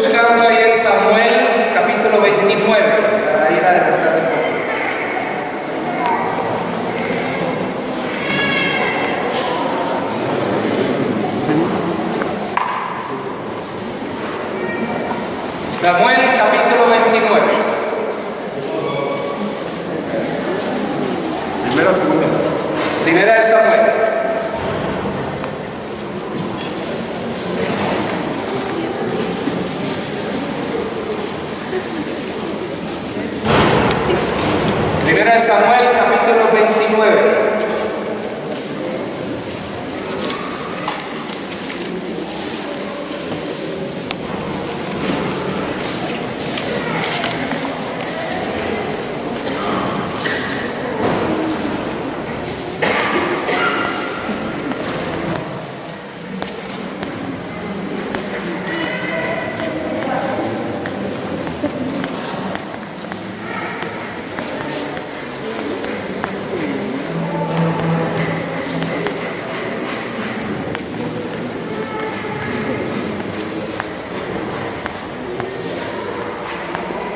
buscando ahí en Samuel capítulo 29, para ir adelantando un poco. Samuel capítulo 29. Primera de Samuel. Primera de Samuel capítulo 29.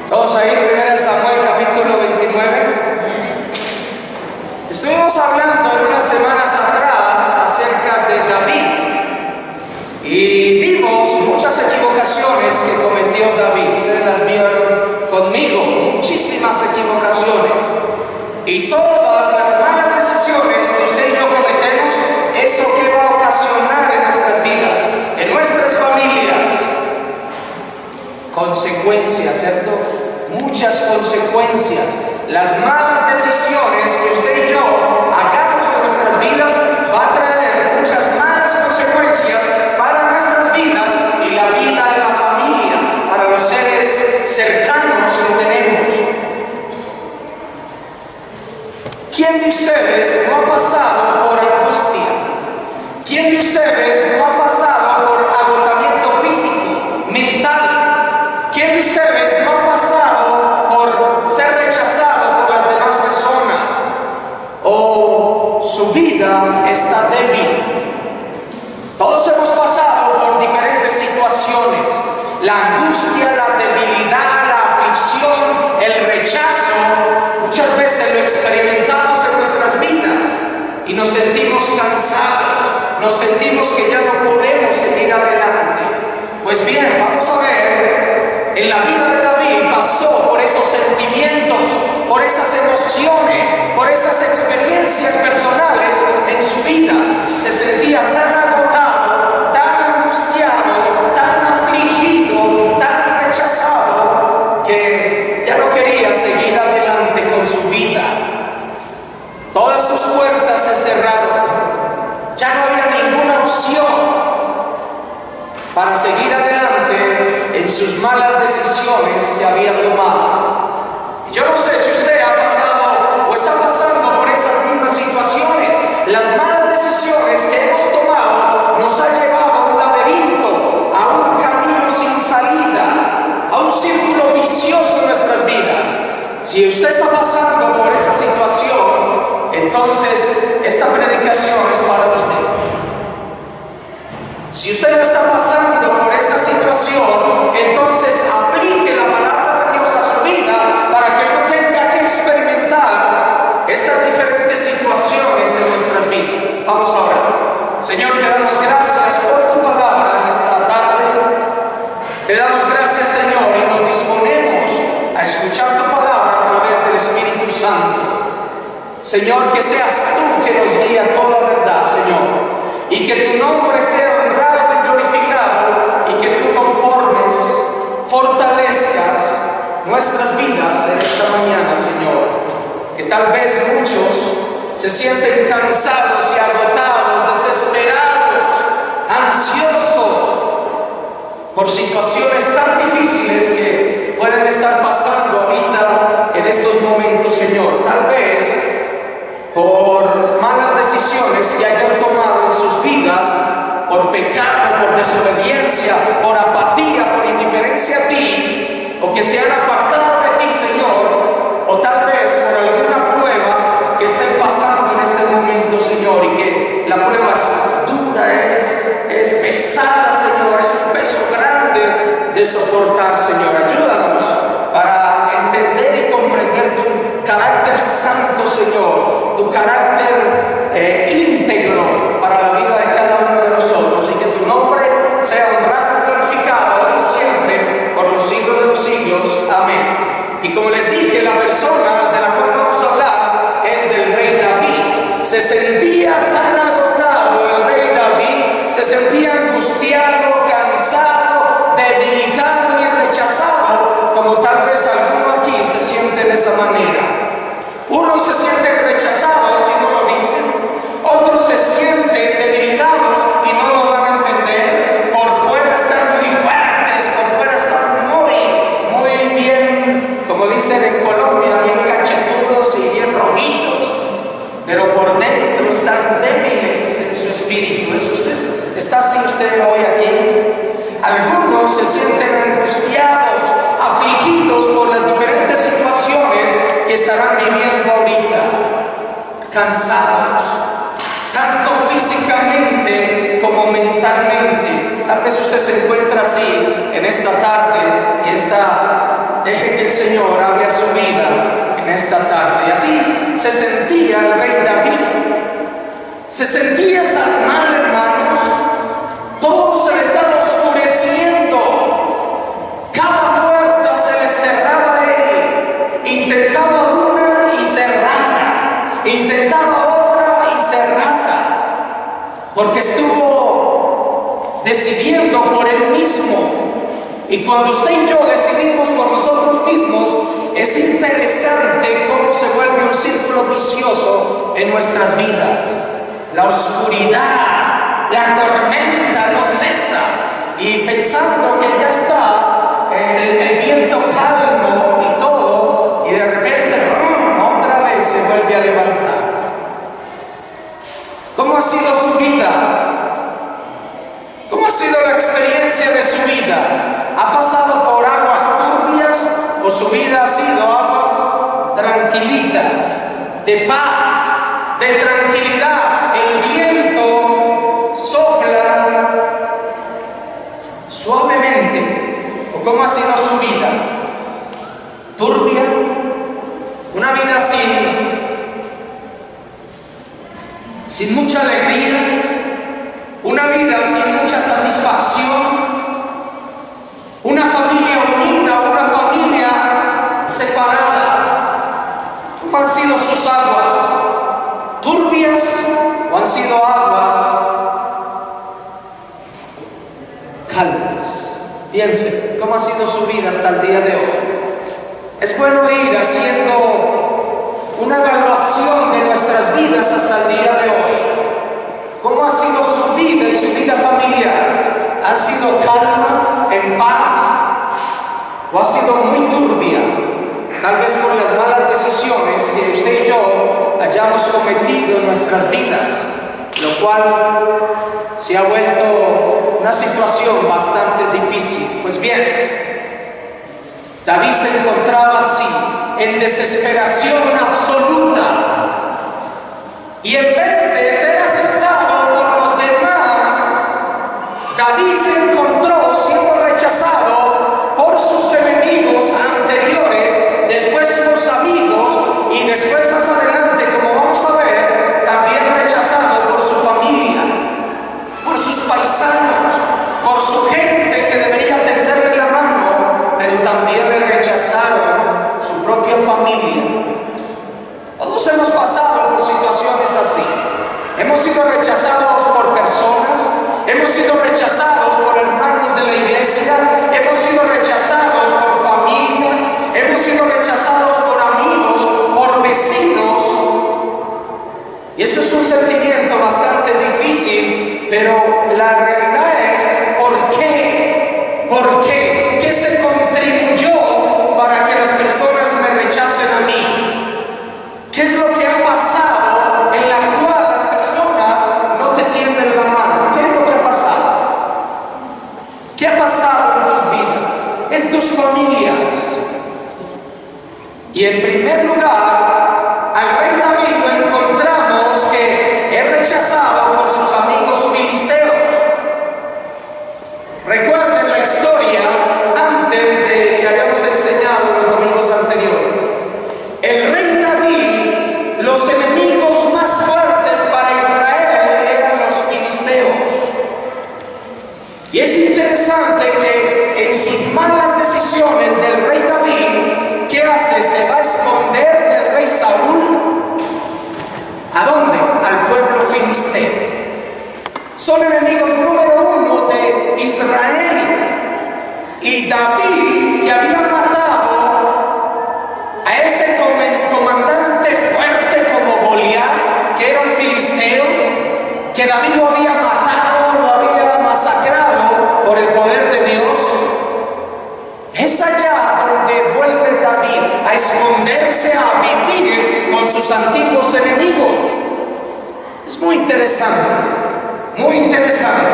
Vamos a ir primero a Samuel capítulo 29. Estuvimos hablando unas semanas atrás acerca de David y vimos muchas equivocaciones que cometió David. Ustedes las vieron conmigo, muchísimas equivocaciones, y todas las malas decisiones que usted y yo cometemos, eso que va a ocasionar en nuestras vidas, en nuestras familias, consecuencias, ¿cierto? Muchas consecuencias. Las malas decisiones que usted y yo hagamos en nuestras vidas va a traer muchas malas consecuencias para nuestras vidas y la vida de la familia, para los seres cercanos que tenemos. ¿Quién de ustedes no ha pasado por angustia? ¿Quién de ustedes no ha pasado por agotamiento físico, mental? ¿Quién de ustedes no ha pasado por ser rechazado por las demás personas? ¿O su vida está débil? Todos hemos pasado por diferentes situaciones. La angustia, la debilidad, la aflicción, el rechazo, muchas veces lo experimentamos en nuestras vidas y nos sentimos cansados, nos sentimos que ya no podemos seguir adelante. Pues bien, vamos a ver, en la vida de David pasó por esos sentimientos, por esas emociones, por esas experiencias personales en su vida. Se sentía tan agotado, tan angustiado, tan afligido, tan rechazado, que ya no quería seguir adelante con su vida. Todas sus puertas se cerraron, ya no había ninguna opción para seguir adelante en sus malas decisiones que había tomado. Yo no sé si usted ha pasado o está pasando por esas mismas situaciones. Las malas decisiones que hemos tomado nos ha llevado a un laberinto, a un camino sin salida, a un círculo vicioso en nuestras vidas. Si usted está pasando por esa situación, entonces esta predicación es para usted. Si usted no está pasando por esta situación, entonces aplique la palabra de Dios a su vida para que no tenga que experimentar estas diferentes situaciones en nuestras vidas. Vamos a orar. Señor, te damos gracias por tu palabra en esta tarde. Te damos gracias, Señor, y nos disponemos a escuchar tu palabra a través del Espíritu Santo. Señor, que seas tú que nos guíe a toda verdad, Señor, y que tu nombre sea honrado y glorificado, y que tú conformes, fortalezcas nuestras vidas en esta mañana, Señor. Que tal vez muchos se sienten cansados y agotados, desesperados, ansiosos por situaciones tan difíciles que pueden estar pasando ahorita en estos momentos, Señor. Tal vez por malas decisiones que hayan tomado en sus vidas, por pecado, por desobediencia, por apatía, por indiferencia a ti, o que se han apartado de ti, Señor, o tal vez por alguna prueba que estén pasando en este momento, Señor, y que la prueba es dura, es pesada, Señor, es un peso grande de de soportar, Señor. Ayúdanos para entender y comprender tu carácter santo, Señor, tu carácter íntegro para la vida de cada uno de nosotros, y que tu nombre sea honrado y glorificado hoy y siempre por los siglos de los siglos. Amén. Y como les dije, la persona de la cual vamos a hablar es del rey David. Se sentía tan agotado el rey David, se sentía angustiado, cansado, debilitado y rechazado, como tal vez alguno aquí se siente de esa manera. Unos se sienten rechazados y no lo dicen, otros se sienten debilitados y no lo van a entender. Por fuera están muy fuertes, por fuera están muy bien, como dicen en Colombia, bien cachetudos y bien rojitos, pero por dentro están débiles en su espíritu. ¿Está así usted hoy aquí? Algunos se sienten angustiados, afligidos por las diferentes situaciones que estarán viviendo ahorita, cansados, tanto físicamente como mentalmente. Tal vez usted se encuentra así en esta tarde y deje que el Señor hable a su vida en esta tarde. Y así se sentía el rey David. Se sentía tan mal, hermanos. Todo se le estaba oscureciendo. Cada puerta se le cerraba a él. Intentaba una y cerrada. Intentaba otra y cerrada. Porque estuvo decidiendo por él mismo. Y cuando usted y yo decidimos por nosotros mismos, es interesante cómo se vuelve un círculo vicioso en nuestras vidas. La oscuridad, la tormenta no cesa, y pensando que ya está el viento calmo y todo, y de repente otra vez se vuelve a levantar. ¿Cómo ha sido su vida? ¿Cómo ha sido la experiencia de su vida? ¿Ha pasado por aguas turbias o su vida ha sido aguas tranquilitas, de paz, de tranquilidad? El viento sopla suavemente. ¿O cómo ha sido su vida? ¿Turbia? Una vida sin mucha alegría, una vida sin mucha satisfacción, una familia unida, una familia separada. ¿Cómo han sido sus aguas? ¿Turbias o han sido aguas calmas? Piense, ¿cómo ha sido su vida hasta el día de hoy? Es bueno ir haciendo una evaluación de nuestras vidas hasta el día de hoy. ¿Cómo ha sido su vida y su vida familiar? ¿Ha sido calma, en paz? ¿O ha sido muy turbia? Tal vez por las malas decisiones que usted y yo hayamos cometido en nuestras vidas, lo cual se ha vuelto una situación bastante difícil. Pues bien, David se encontraba así, en desesperación absoluta, y en vez de ser aceptado por los demás, David se encontró siendo rechazado por sus enemigos anteriores, después sus amigos, y después más adelante, como vamos a ver, también rechazado por su familia, por sus paisanos, por su gente que debería tenderle la mano, pero también le rechazaron su propia familia. Todos hemos pasado por situaciones así. Hemos sido rechazados por personas, hemos sido rechazados por hermanos de la iglesia, hemos sido rechazados por familia, hemos sido rechazados por amigos, por vecinos. Y eso es un sentimiento bastante difícil, pero la realidad es, ¿por qué? ¿Por qué? ¿Qué se contribuyó para que las personas me rechacen a mí? ¿Qué es lo que ha pasado en la cual las personas no te tienden la mano? ¿Qué es lo que ha pasado? ¿Qué ha pasado en tus vidas, en tus familias? Y en primer lugar, al rey David lo encontramos que es rechazado por sus amigos filisteos. Recuerden la historia con sus antiguos enemigos. Es muy interesante, muy interesante.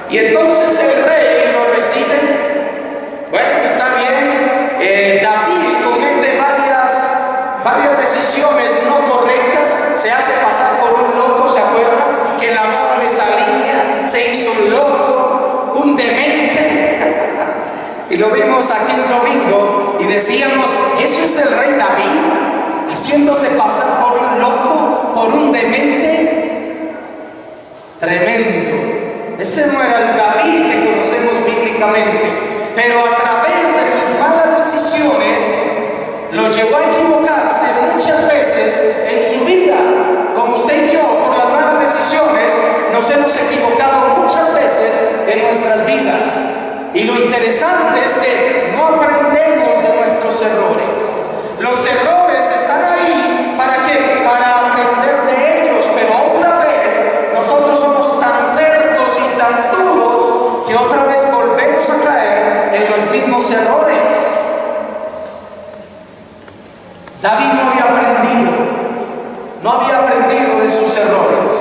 Y entonces el rey lo recibe. Bueno, está bien. David comete varias decisiones no correctas. Se hace pasar por un loco, ¿se acuerdan? Que la baba le salía, se hizo un loco, un demente. Y lo vimos aquí un domingo y decíamos, ¿eso es el rey David? Haciéndose pasar por un loco, por un demente. Tremendo. Ese no era el David que conocemos bíblicamente, pero a través de sus malas decisiones lo llevó a equivocarse muchas veces en su vida. Como usted y yo, por las malas decisiones, nos hemos equivocado muchas veces en nuestras vidas. Y lo interesante es que no aprendemos de nuestros errores. Los errores están ahí ¿para qué? Para aprender de ellos, pero otra vez nosotros somos tan tercos y tan duros que otra vez volvemos a caer en los mismos errores. David no había aprendido de sus errores,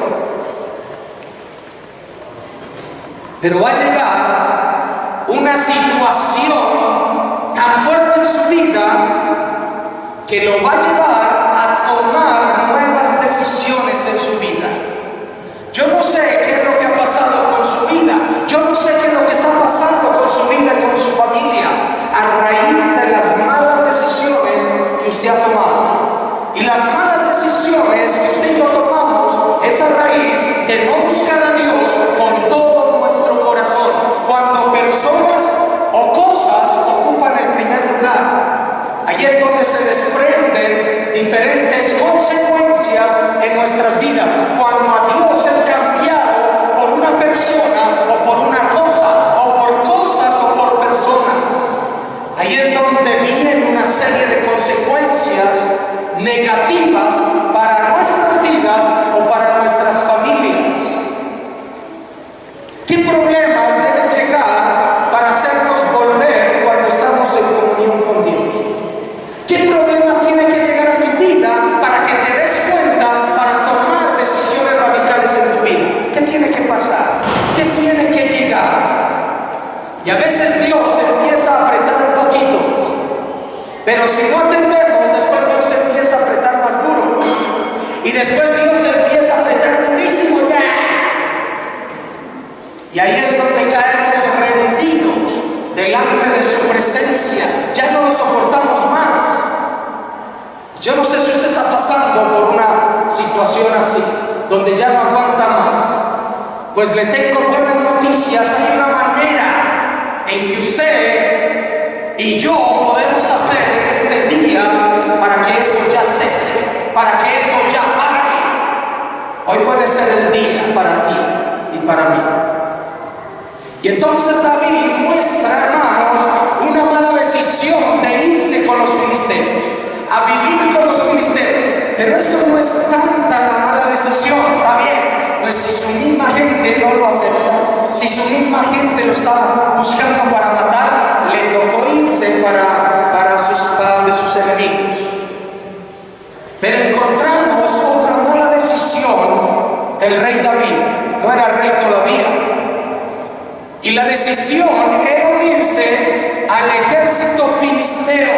pero va a llegar una situación tan fuerte en su vida que lo va a llevar a tomar nuevas decisiones en su vida. Yo no sé qué es lo que ha pasado con su vida, yo no sé qué es lo que está pasando con su vida y con su familia a raíz de las malas decisiones que usted ha tomado. Y las malas decisiones que usted y yo tomamos es a raíz de no buscar a Dios con todo nuestro corazón, cuando personas o cosas ocupan el primer lugar. Ahí es donde se desprenden diferentes consecuencias en nuestras vidas. Cuando a Dios es cambiado por una persona o por una cosa, o por cosas o por personas, ahí es donde viene una serie de consecuencias negativas para nuestras vidas o para nuestras familias. ¿Qué problemas deben llegar para hacernos volver cuando estamos en comunión con Dios? ¿Qué problema tiene que llegar a tu vida para que te des cuenta, para tomar decisiones radicales en tu vida? ¿Qué tiene que pasar? ¿Qué tiene que llegar? Y a veces Dios empieza a apretar un poquito, pero si no atendemos, después Dios empieza a apretar más duro, y después Dios empieza a apretar durísimo ya. Y ahí es donde caemos rendidos delante de su presencia. Ya no lo soportamos más. Yo no sé si usted está pasando por una situación así, donde ya no aguanta más. Pues le tengo buenas noticias. Hay una manera en que usted y yo podemos hacer en este día para que eso ya cese, para que eso ya pare. Hoy puede ser el día para ti y para mí. Y entonces David muestra, hermanos, una mala decisión de irse con los filisteos, a vivir con los filisteos. Pero eso no es tanta la mala decisión, ¿está bien? Pues si su misma gente no lo acepta, si su misma gente lo está buscando para matar, le tocó irse para donde sus enemigos. Pero encontramos otra mala decisión del rey David. No era rey todavía. Y la decisión era unirse al ejército filisteo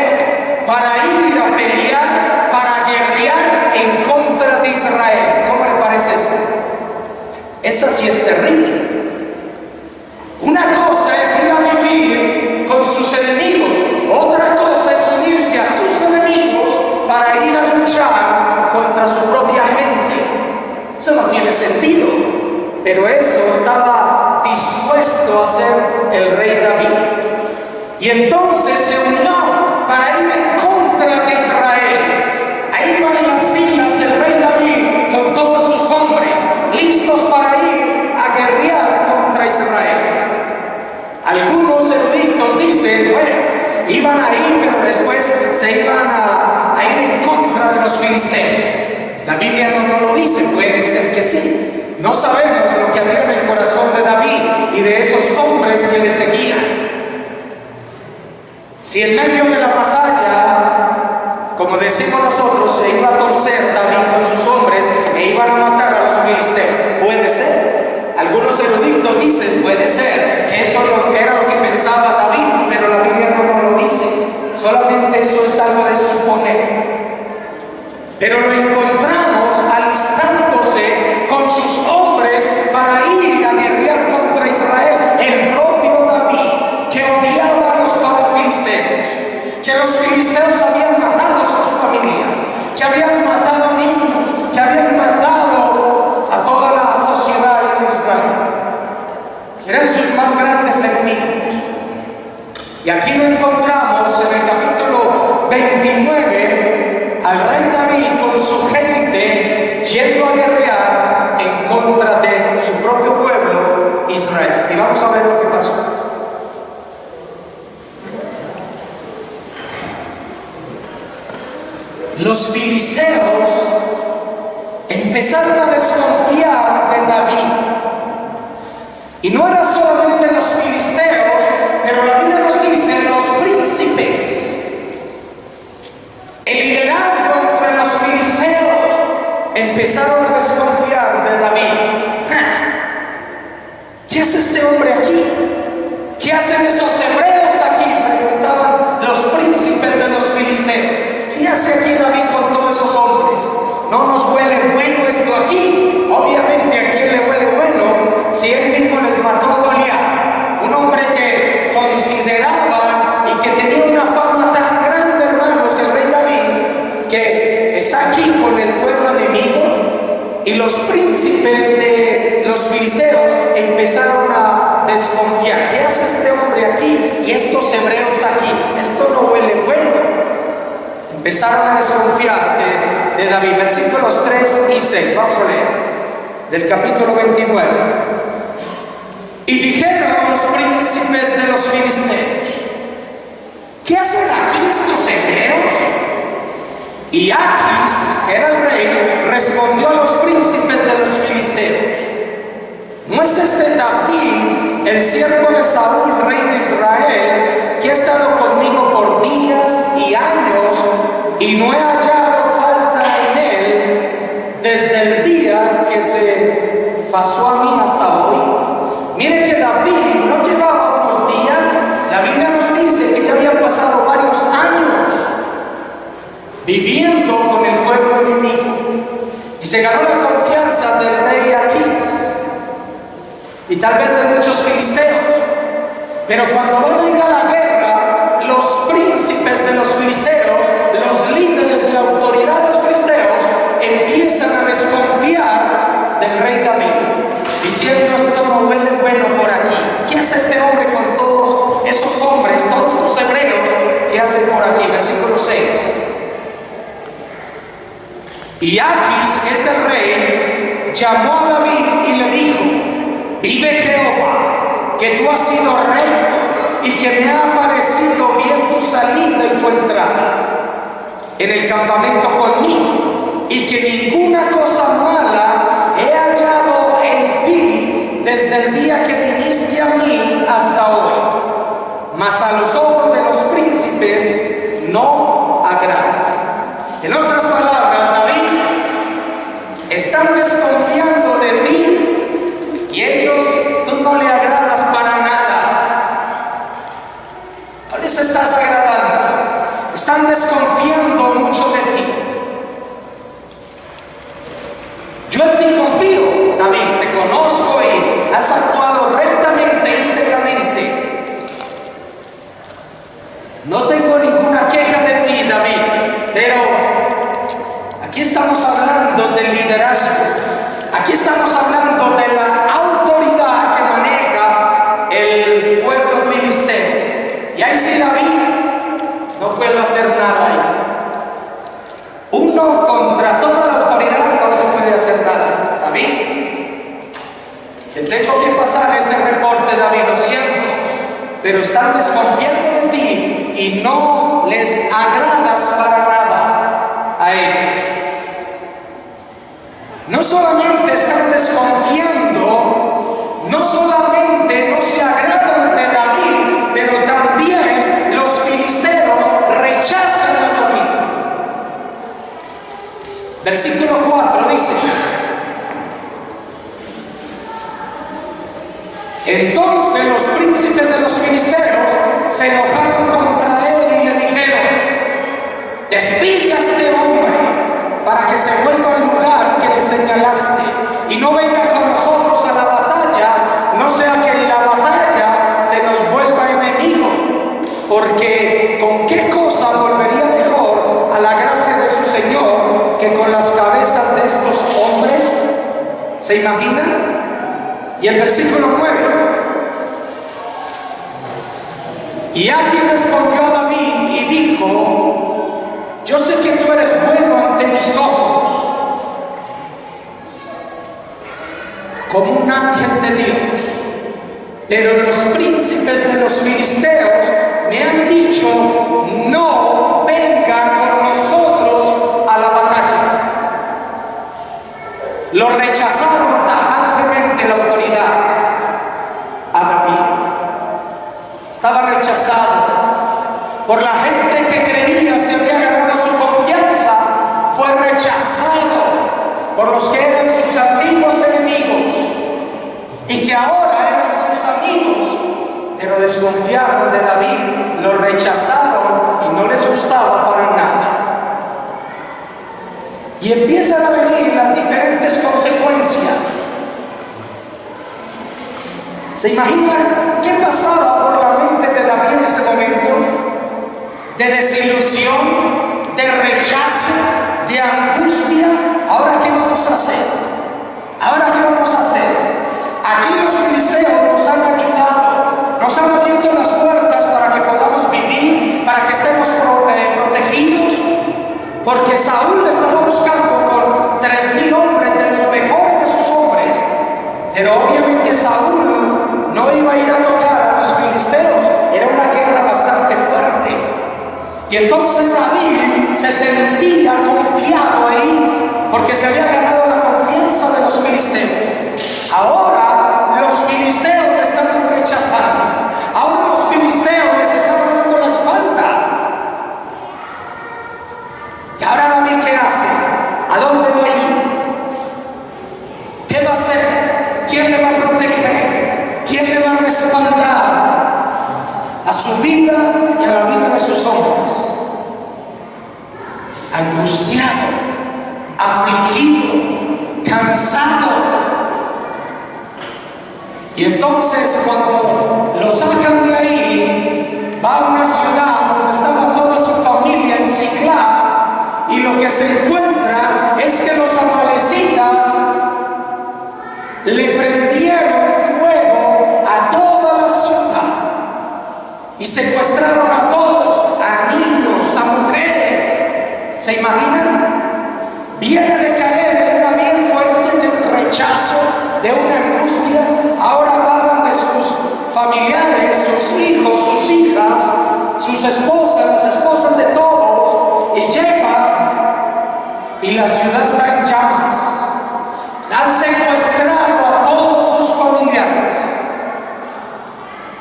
para ir a pelear, para guerrear en contra de Israel. ¿Cómo le parece eso? Esa sí es terrible. Una cosa es ir a vivir con sus enemigos, otra cosa es unirse a sus enemigos para ir a luchar contra su propia gente. Eso no tiene sentido, pero eso estaba dispuesto a hacer el rey David. Y entonces se unió para ir en contra de Israel. Ahí van las filas el rey David con todos sus hombres, listos para ir a guerrear contra Israel. Algunos eruditos dicen, bueno, iban a ir, pero después se iban a ir en contra de los filisteos. La Biblia no lo dice, puede ser que sí. No sabemos lo que había en el corazón de David y de esos hombres que le seguían. Si en medio de la batalla, como decimos nosotros, se iba a ser David con sus hombres e iban a matar a los filisteos. Puede ser. Algunos eruditos dicen, puede ser, que eso era lo que pensaba David, pero la Biblia no nos lo dice. Solamente eso es algo de suponer. Pero lo encontramos alistándose con sus hombres para ir a guerrear contra Israel. El propio David, que odiaba a los filisteos, que los filisteos habían matado a sus familias, que habían matado a niños, que habían matado a toda la sociedad en Israel. Eran sus más grandes enemigos. Y aquí lo encontramos en el capítulo 29, al rey David con su gente yendo a guerrear en contra de su propio pueblo, Israel. Y vamos a ver lo que pasó. Los filisteos empezaron a desconfiar de David. Y no era solamente los filisteos, pero la Biblia nos dice los príncipes. El liderazgo entre los filisteos empezaron a desconfiar de David. ¿Qué hace este hombre aquí? ¿Qué hacen esos hebreos aquí? Preguntaban los príncipes de los filisteos. ¿Qué hace aquí David con todos esos hombres? ¿No nos huele bueno esto aquí? Obviamente, ¿a quién le huele bueno si él mismo les mató a Goliat? Un hombre que consideraba y que tenía una fama tan grande, hermanos, el rey David, que está aquí con el pueblo enemigo. Y los príncipes de los filisteos empezaron a desconfiar. ¿Qué hace este hombre aquí y estos hebreos aquí? Esto no huele bueno. Empezaron a desconfiar de David. Versículos 3 y 6. Vamos a leer. Del capítulo 29. Y dijeron los príncipes de los filisteos: ¿qué hacen aquí estos hebreos? Y Aquis, que era el rey, respondió a los príncipes de los filisteos: ¿no es este David, el siervo de Saúl, rey de Israel, que ha estado conmigo por días y años, y no he hallado falta en él desde el día que se pasó a mí hasta hoy? Mire que David no llevaba unos días, la Biblia nos dice que ya habían pasado varios años viviendo con el pueblo enemigo, y se ganó la confianza del rey Aquis y tal vez de muchos filisteos. Pero cuando van a ir a la guerra, los príncipes de los filisteos, los líderes de la autoridad de los filisteos, empiezan a desconfiar del rey David, diciendo: esto no huele bueno por aquí. ¿Qué hace este hombre con todos esos hombres, todos estos hebreos? ¿Qué hace por aquí? Versículo 6. Y Aquis, que es el rey, llamó a David y le dijo: vive Jehová, que tú has sido recto y que me ha parecido bien tu salida y tu entrada en el campamento conmigo, y que ninguna cosa mala he hallado en ti desde el día que viniste a mí hasta hoy. Mas a los ojos de los príncipes no agradas. En otras palabras, David, están desconfiando de ti y ellos, tú no le agradas para nada. No les estás agradando. Están desconfiando mucho de ti. Yo en ti confío, David, te conozco y has actuado rectamente, íntegramente. No tengo ninguna queja de ti, David, pero aquí estamos hablando del liderazgo. Aquí estamos hablando de la autoridad que maneja el pueblo filisteo. Y ahí sí, David, no puedo hacer nada ahí. Uno contra toda la autoridad no se puede hacer nada. David, te tengo que pasar ese reporte, David, lo siento, pero están desconfiando de ti y no les agradas para nada a ellos. No solamente están desconfiando, no solamente no se agradan de David, pero también los filisteos rechazan a David. Versículo 4 dice: entonces los príncipes de los filisteos se enojaron contra él y le dijeron: despide a este hombre para que se vuelva al lugar que le señalaste y no venga con nosotros a la batalla, no sea que en la batalla se nos vuelva enemigo, porque ¿con qué cosa volvería mejor a la gracia de su Señor que con las cabezas de estos hombres? ¿Se imaginan? Y el versículo 9: y aquí respondió a David y dijo: yo sé que tú eres bueno ante mis ojos, como un ángel de Dios, pero los príncipes de los filisteos me han dicho: no vengan con nosotros a la batalla. Lo rechazaron tajantemente la autoridad a David. Estaba rechazado por la gente que creía se había ganado su confianza. Fue rechazado por los que eran sus antiguos enemigos y que ahora eran sus amigos, pero desconfiaron de David, lo rechazaron y no les gustaba para nada. Y empiezan a venir las diferentes consecuencias. ¿Se imaginan qué pasaba por la mente de David en ese momento? De desilusión, de rechazo, de angustia. ¿Ahora qué vamos a hacer? ¿Ahora qué vamos a hacer? Aquí los filisteos nos han ayudado, nos han abierto las puertas para que podamos vivir, para que estemos protegidos, porque Saúl le estaba buscando con 3,000 hombres, de los mejores de sus hombres, pero obviamente Saúl no iba a ir a tocar a los filisteos, era una guerra bastante fuerte. Y entonces David se sentía confiado ahí, porque se había ganado la confianza de los filisteos. Ahora los filisteos le estaban rechazando, ahora los filisteos les estaban dando la espalda. Y ahora David, ¿qué hace? ¿A dónde va a ir? ¿Qué va a hacer? ¿Quién le va a proteger? ¿Quién le va a respaldar a su vida y a la vida de sus hombres? Angustiado, afligido, cansado. Y entonces cuando lo sacan de ahí, va a una ciudad donde estaba toda su familia en Siclá, y lo que se encuentra es que los amalecitas le prendieron fuego a toda la ciudad y secuestraron a todos, a niños, a mujeres. ¿Se imaginan? Viene de caer en una bien fuerte de rechazo, de una angustia. Ahora va donde sus familiares, sus hijos, sus hijas, sus esposas, las esposas de todos, y llega y la ciudad está en llamas. Se han secuestrado a todos sus familiares.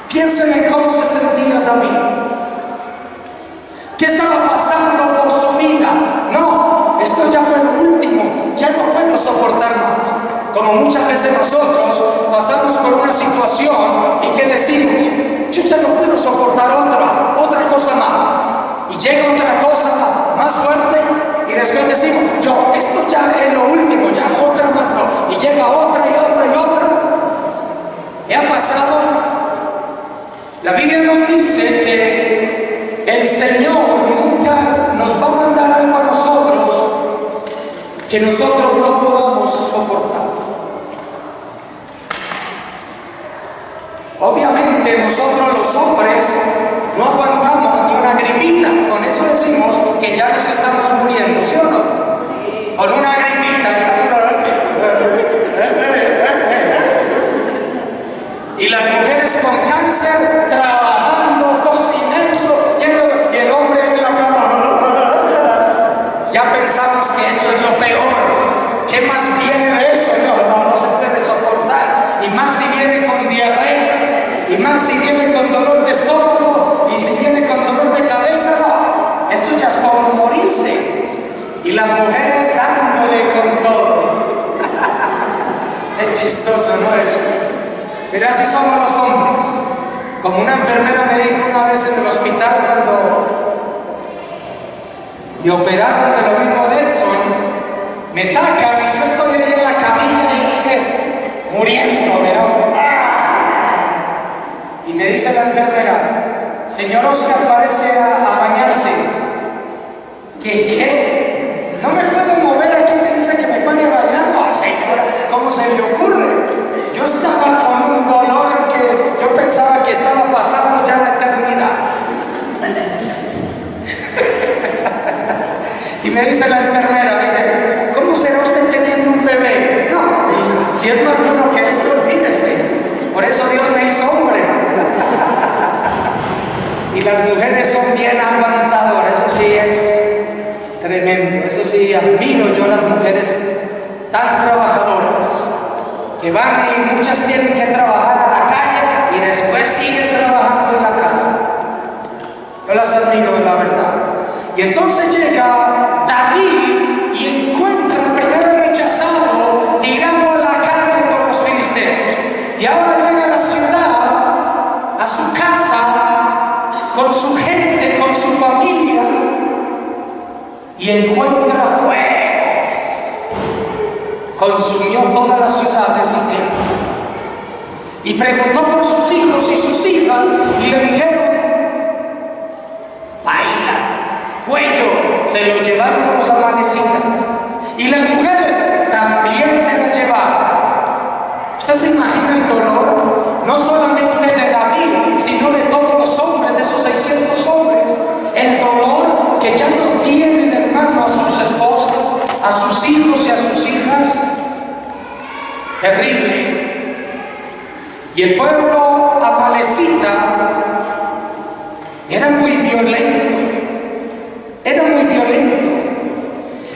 Piensen en cómo se sentía David. ¿Qué estaba pasando por su vida? No, esto ya fue lo último, ya no puedo soportar más. Como muchas veces nosotros pasamos por una situación y ¿qué decimos? Yo ya no puedo soportar otra cosa más. Y llega otra cosa más fuerte y después decimos: yo, esto ya es lo último, ya otra más no. Y llega otra y otra y otra. ¿Qué ha pasado? La Biblia nos dice que el Señor nunca nos va a mandar algo a nosotros que nosotros no podamos soportar. Obviamente nosotros los hombres no aguantamos ni una gripita. Con eso decimos que ya nos estamos muriendo, ¿sí o no? Con una gripita. Y las mujeres con cáncer trabajando, cocinando, y el hombre en la cama. Ya pensamos que eso es lo peor. ¿Qué más viene de eso? No se puede soportar. Y más si viene con diarrea, y más si viene con dolor de estómago, y si viene con dolor de cabeza, no. Eso ya es para morirse. y las mujeres dándole con todo. Es chistoso, ¿no? Eso. Pero así somos los hombres. Como una enfermera me dijo una vez en el hospital cuando me operaron de lo mismo de Edson, me sacan y yo estoy ahí en la camilla y muriéndome, ¿no? Y me dice la enfermera, señor Oscar, parece a bañarse. ¿Qué? ¿No me puedo mover aquí? Me dice que me pare a bañar. No, señora, ¿cómo se le ocurre? Yo estaba con un dolor que yo pensaba que estaba pasando ya la eternidad. Y me dice la enfermera, me dice, ¿cómo será usted teniendo un bebé? No, si es más duro que esto, olvídese. Por eso Dios me hizo hombre. Y las mujeres son bien aguantadoras, eso sí es tremendo. Eso sí, admiro yo a las mujeres tan trabajadoras, que van y muchas tienen que trabajar a la calle y después siguen trabajando en la casa. Yo las admiro, la verdad. Y entonces llega David y encuentra al primero rechazado tirado a la calle por los filisteos. Y ahora llega a la ciudad, a su casa, con su gente, con su familia, y encuentra fuego. Consumió toda la ciudad de Sichem. Y preguntó por sus hijos y sus hijas, y le dijeron, bailas, cuello, se lo llevaron los amalecitas. Y las mujeres también se lo llevaron. ¿Usted se imagina el dolor? No solamente de David, sino de todos los hombres, de esos 600 hombres. El dolor que ya no tienen, hermano, a sus esposas, a sus hijos y a sus hijas. Terrible. Y el pueblo amalecita era muy violento. Era muy violento.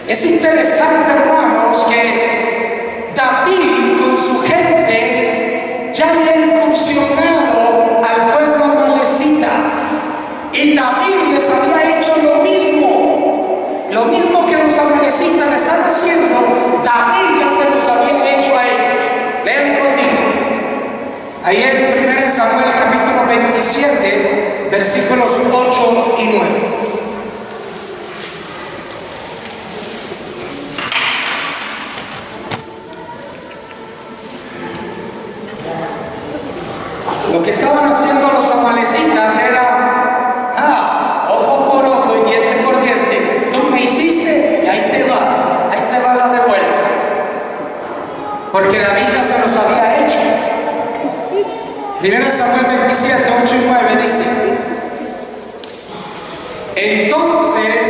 Es interesante, hermanos, que David con su gente ya había incursionado al pueblo amalecita. Y David les había hecho lo mismo que los amalecitas le están haciendo. David ya se los había hecho a ellos. Vean conmigo. Ahí en 1 Samuel capítulo 27, versículos 8 y 9. Lo que estaban haciendo los amalecitas era, ojo por ojo y diente por diente. Tú me hiciste y ahí te va la de vuelta. Porque David ya se los había hecho. 1 Samuel 27, 8 y 9 dice, entonces,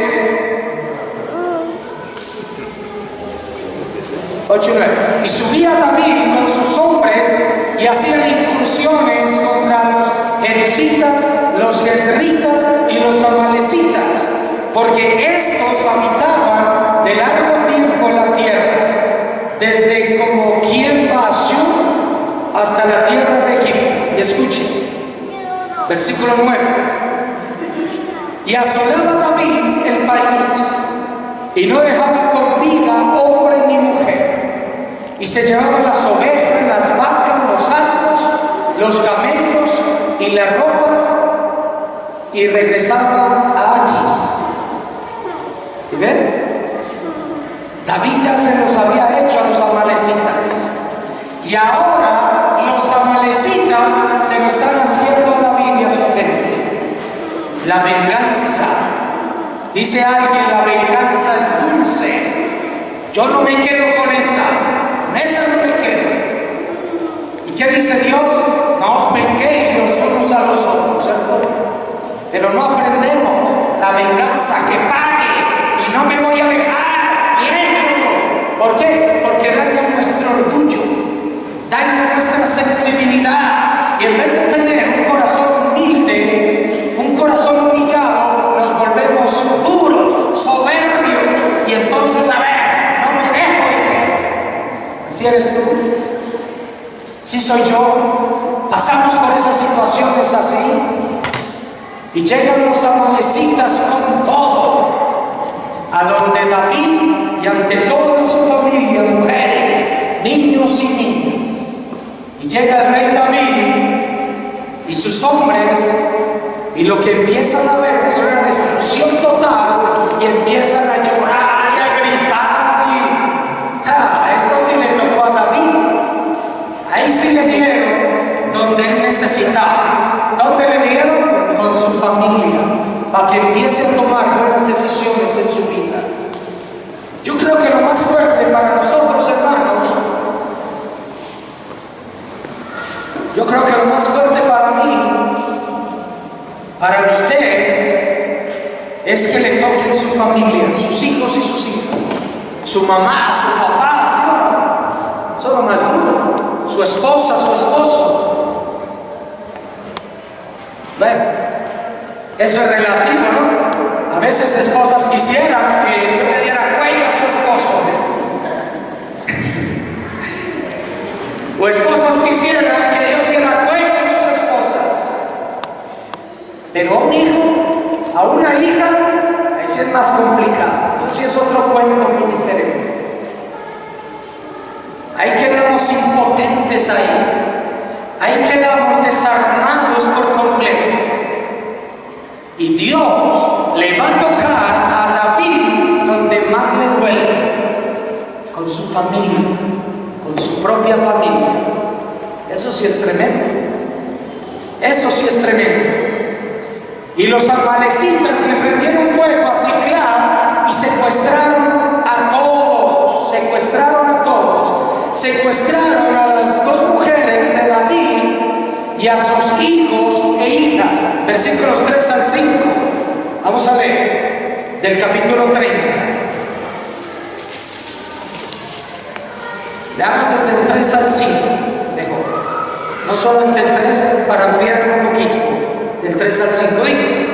8 y 9, y subía David con sus hombres y hacían incursiones contra los jerusitas, los jezritas y los amalecitas, porque estos habitaban de largo tiempo la tierra, desde como quien va a Shur hasta la tierra de Egipto. Y escuchen, versículo 9. Y asolaba David el país, y no dejaba con vida hombre ni mujer, y se llevaba las ovejas, las vacas, los asnos, los camellos y las ropas, y regresaba a Aquis. ¿Y ven? David ya se los había hecho a los amalecitas, y ahora los amalecitas se lo están haciendo a David y a su gente. La venganza, dice alguien, la venganza es dulce. Yo no me quedo con esa no me quedo. ¿Y qué dice Dios? No os venguéis los unos a los otros, ¿cierto? Pero no aprendemos la venganza, que pague y no me voy a dejar, y eso. ¿Por qué? Porque daña nuestro orgullo, daña nuestra sensibilidad, y en vez de tener un corazón humilde, un corazón humillado, nos volvemos duros, soberbios, y entonces, a ver, no me dejo y qué. ¿Así eres tú? ¿Sí soy yo? Pasamos por esas situaciones así, y llegan los amalecitas con todo, a donde David sus hombres, y lo que empiezan a ver es una destrucción total, y empiezan a llorar y a gritar, y esto sí le tocó a David. Ahí sí le dieron donde él necesitaba. ¿Dónde le dieron? Con su familia, para que empiece a tomar buenas decisiones en su vida. Yo creo que lo más fuerte para nosotros, hermanos, yo creo que lo más fuerte para mí, para usted, es que le toque su familia, sus hijos y sus hijas, su mamá, su papá, ¿sí? Eso es lo más duro. Su esposa, su esposo. ¿Ven? Eso es relativo, ¿no? A veces esposas quisieran que Dios le diera cuello a su esposo, ¿eh? O esposas quisieran que Dios diera cuello a sus esposas. Pero a un hijo, a una hija, ahí sí es más complicado. Eso sí es otro cuento muy diferente. Ahí quedamos impotentes ahí quedamos desarmados por completo. Y Dios le va a tocar a David donde más le duele, con su familia, con su propia familia. Eso sí es tremendo. Eso sí es tremendo. Y los amalecitas le prendieron fuego a Siclag y secuestraron a todos. Secuestraron a las dos mujeres de David y a sus hijos e hijas. Versículos 3 al 5. Vamos a leer del capítulo 30. Leamos desde el 3 al 5. No solamente el 3, para ampliar un poquito. Del 3 al 5 dice: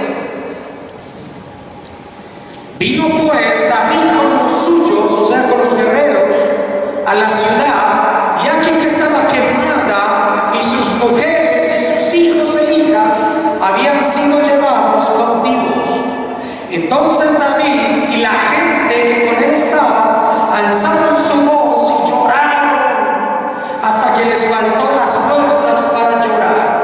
vino pues David con los suyos, o sea, con los guerreros, a la ciudad, y aquí que estaba quemada, y sus mujeres y sus hijos e hijas habían sido llevados cautivos. Entonces David y la gente que con él estaba alzaron su voz y lloraron hasta que les faltó las fuerzas para llorar.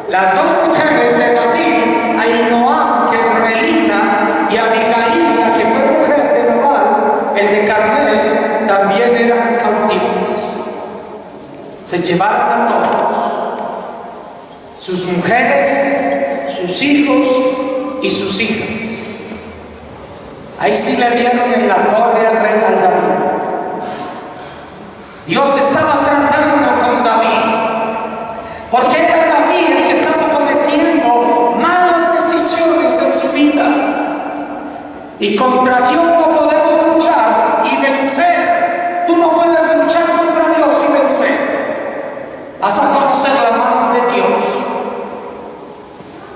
Las dos mujeres de David, Ahinoam, que es israelita, y Abigail, la que fue mujer de Nabal, el de Carmel, también eran cautivas. Se llevaron a todos, sus mujeres, sus hijos y sus hijas. Ahí sí le dieron en la torre al rey David. Dios estaba tratando con David, porque era David el que estaba cometiendo malas decisiones en su vida. Y contra Dios no podemos luchar y vencer. Tú no puedes luchar contra Dios y vencer. Vas a conocer la mano de Dios.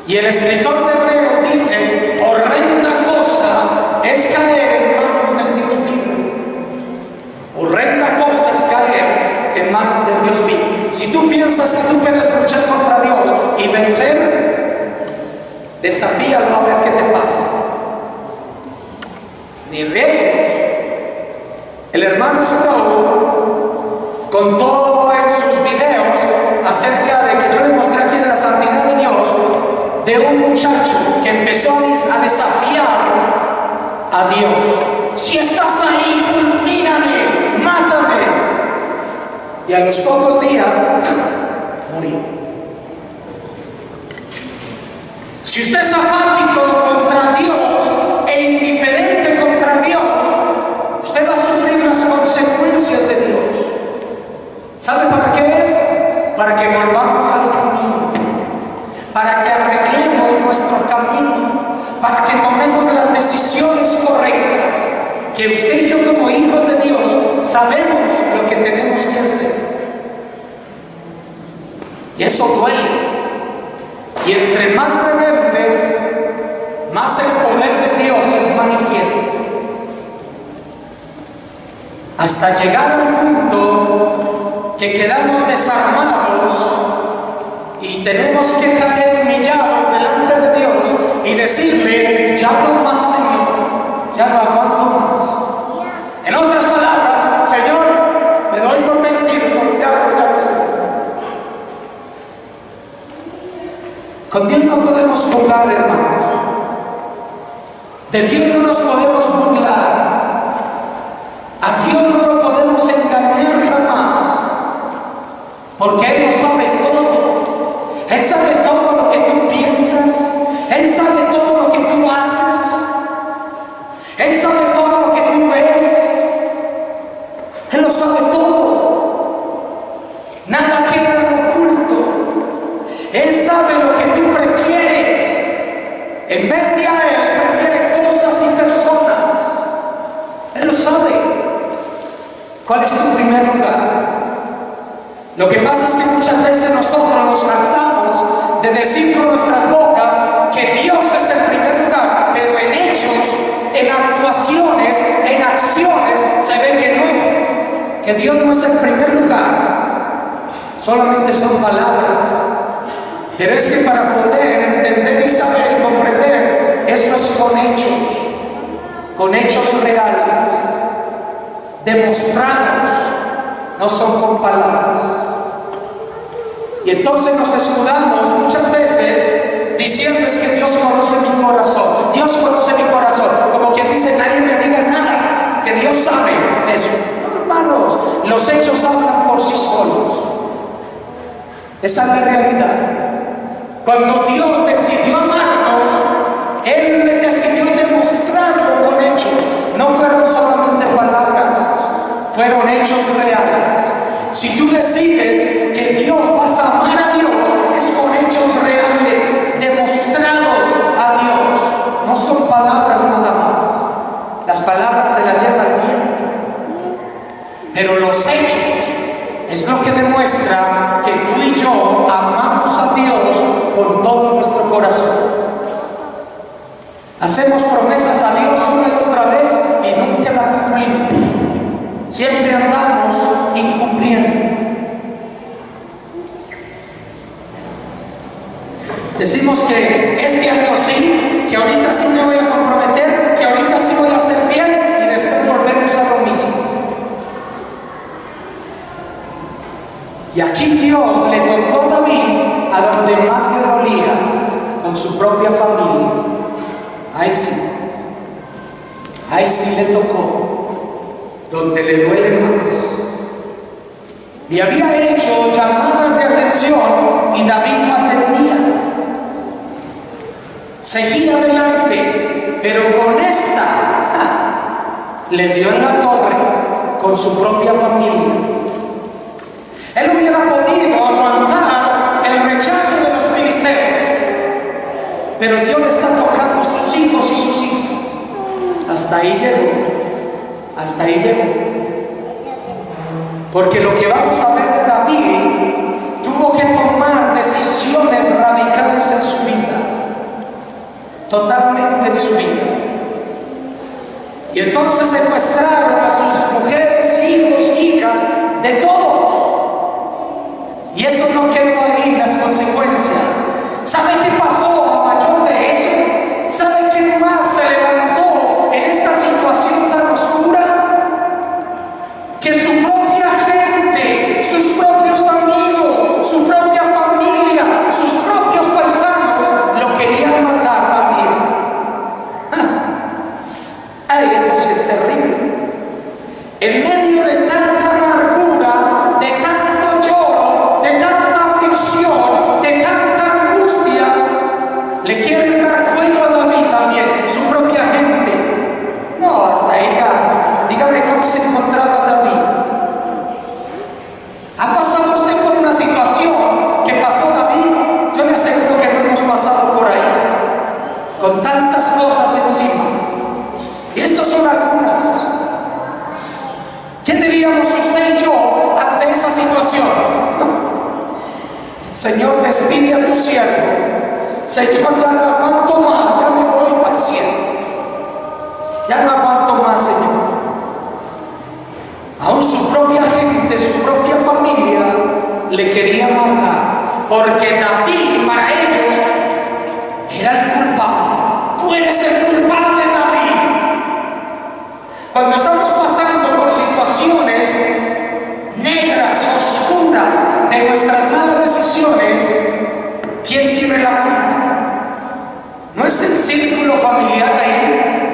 Y el escritor de Hebreos dice: horrenda cosa es caer en manos del Dios vivo. Horrenda cosa es caer en manos del Dios vivo. Si tú piensas que tú puedes luchar contra Dios y vencer, desafíalo a ver qué te pasa. Ni riesgos. El hermano Sproul contó en sus videos acerca de que yo les mostré aquí de la santidad de Dios, de un muchacho que empezó a desafiar a Dios. Si estás ahí, fulmíname, mátame. Y a los pocos días murió. Si usted es apático contra Dios e indiferente contra Dios, usted va a sufrir las consecuencias de Dios. ¿Sabe para qué es? Para que volvamos al camino, para que arreglemos nuestro camino, para que tomemos las decisiones correctas, que usted y yo como hijos de Dios sabemos lo que tenemos que hacer. Y eso duele. Y entre más rebeldes, más el poder de Dios es manifiesto. Hasta llegar al punto que quedamos desarmados y tenemos que caer humillados delante de Dios y decirle: ya no más, Señor, ya no aguanto más. En otras palabras: Señor, me doy por vencido, ya no sé. De Dios no nos podemos burlar. A Dios no lo podemos engañar jamás. Porque Él lo sabe todo. Él sabe todo lo que tú piensas. Él sabe todo lo que tú haces. Él sabe todo lo que tú ves. Él lo sabe todo. Nada queda oculto. Él sabe lo que tú prefieres. En vez de a Él, prefiere cosas y personas. Él lo sabe. ¿Cuál es tu primer lugar? Lo que pasa es que muchas veces nosotros nos jactamos de decir con nuestras bocas que Dios es el primer lugar, pero en hechos, en actuaciones, en acciones, se ve que no, que Dios no es el primer lugar, solamente son palabras. Pero es que para poder entender y saber y comprender, eso es con hechos reales, demostrados, no son con palabras. Y entonces nos escudamos muchas veces diciendo es que Dios conoce mi corazón. Dios conoce mi corazón. Como quien dice, nadie me diga nada, que Dios sabe eso. No, hermanos, los hechos hablan por sí solos. Esa es la realidad. Cuando Dios decidió amarnos, Él decidió demostrarlo con hechos. No fueron solamente palabras, fueron hechos reales. Si tú decides que Dios, vas a amar a Dios, es con hechos reales, demostrados a Dios. No son palabras nada más. Las palabras se las lleva el viento. Pero los hechos es lo que demuestra que tú y yo amamos a Dios con todo nuestro corazón. Hacemos promesas a Dios una y otra vez y nunca la cumplimos. Siempre andamos incumpliendo. Decimos que este año sí, que ahorita sí me voy a comprometer, que ahorita sí voy a ser fiel y después volvemos a lo mismo. Y aquí Dios le tocó a David a donde más le dolía, con su propia familia. Ahí sí le tocó, donde le duele más. Y había hecho llamadas de atención y David no atendía. Seguía adelante, pero con esta le dio en la torre con su propia familia. Él hubiera podido aguantar el rechazo de los filisteos, pero Dios le está tocando sus hijos y sus hijas. Hasta ahí llegó. Porque lo que vamos a ver de David, tuvo que tomar decisiones radicales en su vida, totalmente en su vida. Y entonces secuestraron a sus mujeres, hijos, hijas, de todos. Y eso no quedó ahí, las consecuencias. ¿Sabe qué pasó a mayor de eso? ¿Sabe quién más se levantó en esta situación tan oscura? Que su propia gente, sus propios amigos, su propia familia, sus propios paisanos lo querían matar también. Ay, eso sí es terrible. En medio de tanta amargura, de tanto lloro, de tanta aflicción, de tanta angustia, le quieren dar cuello a David también, su propia gente. No, hasta ahí ya. Dígame cómo se encontraba David. ¿Ha pasado usted por una situación que pasó David? Yo le aseguro que no hemos pasado por ahí, con tantas cosas encima. Y estas son algunas. ¿Qué diríamos usted y yo ante esa situación? Señor, despide a tu siervo. Señor, ya no aguanto más, ya me voy para el cielo. Ya no aguanto más, Señor. Aún su propia gente, su propia familia le quería matar, porque David para ellos era el culpable. Tú eres el culpable, David. Cuando estamos pasando por situaciones negras, oscuras de nuestras malas decisiones, ¿quién tiene la culpa? ¿No es el círculo familiar ahí?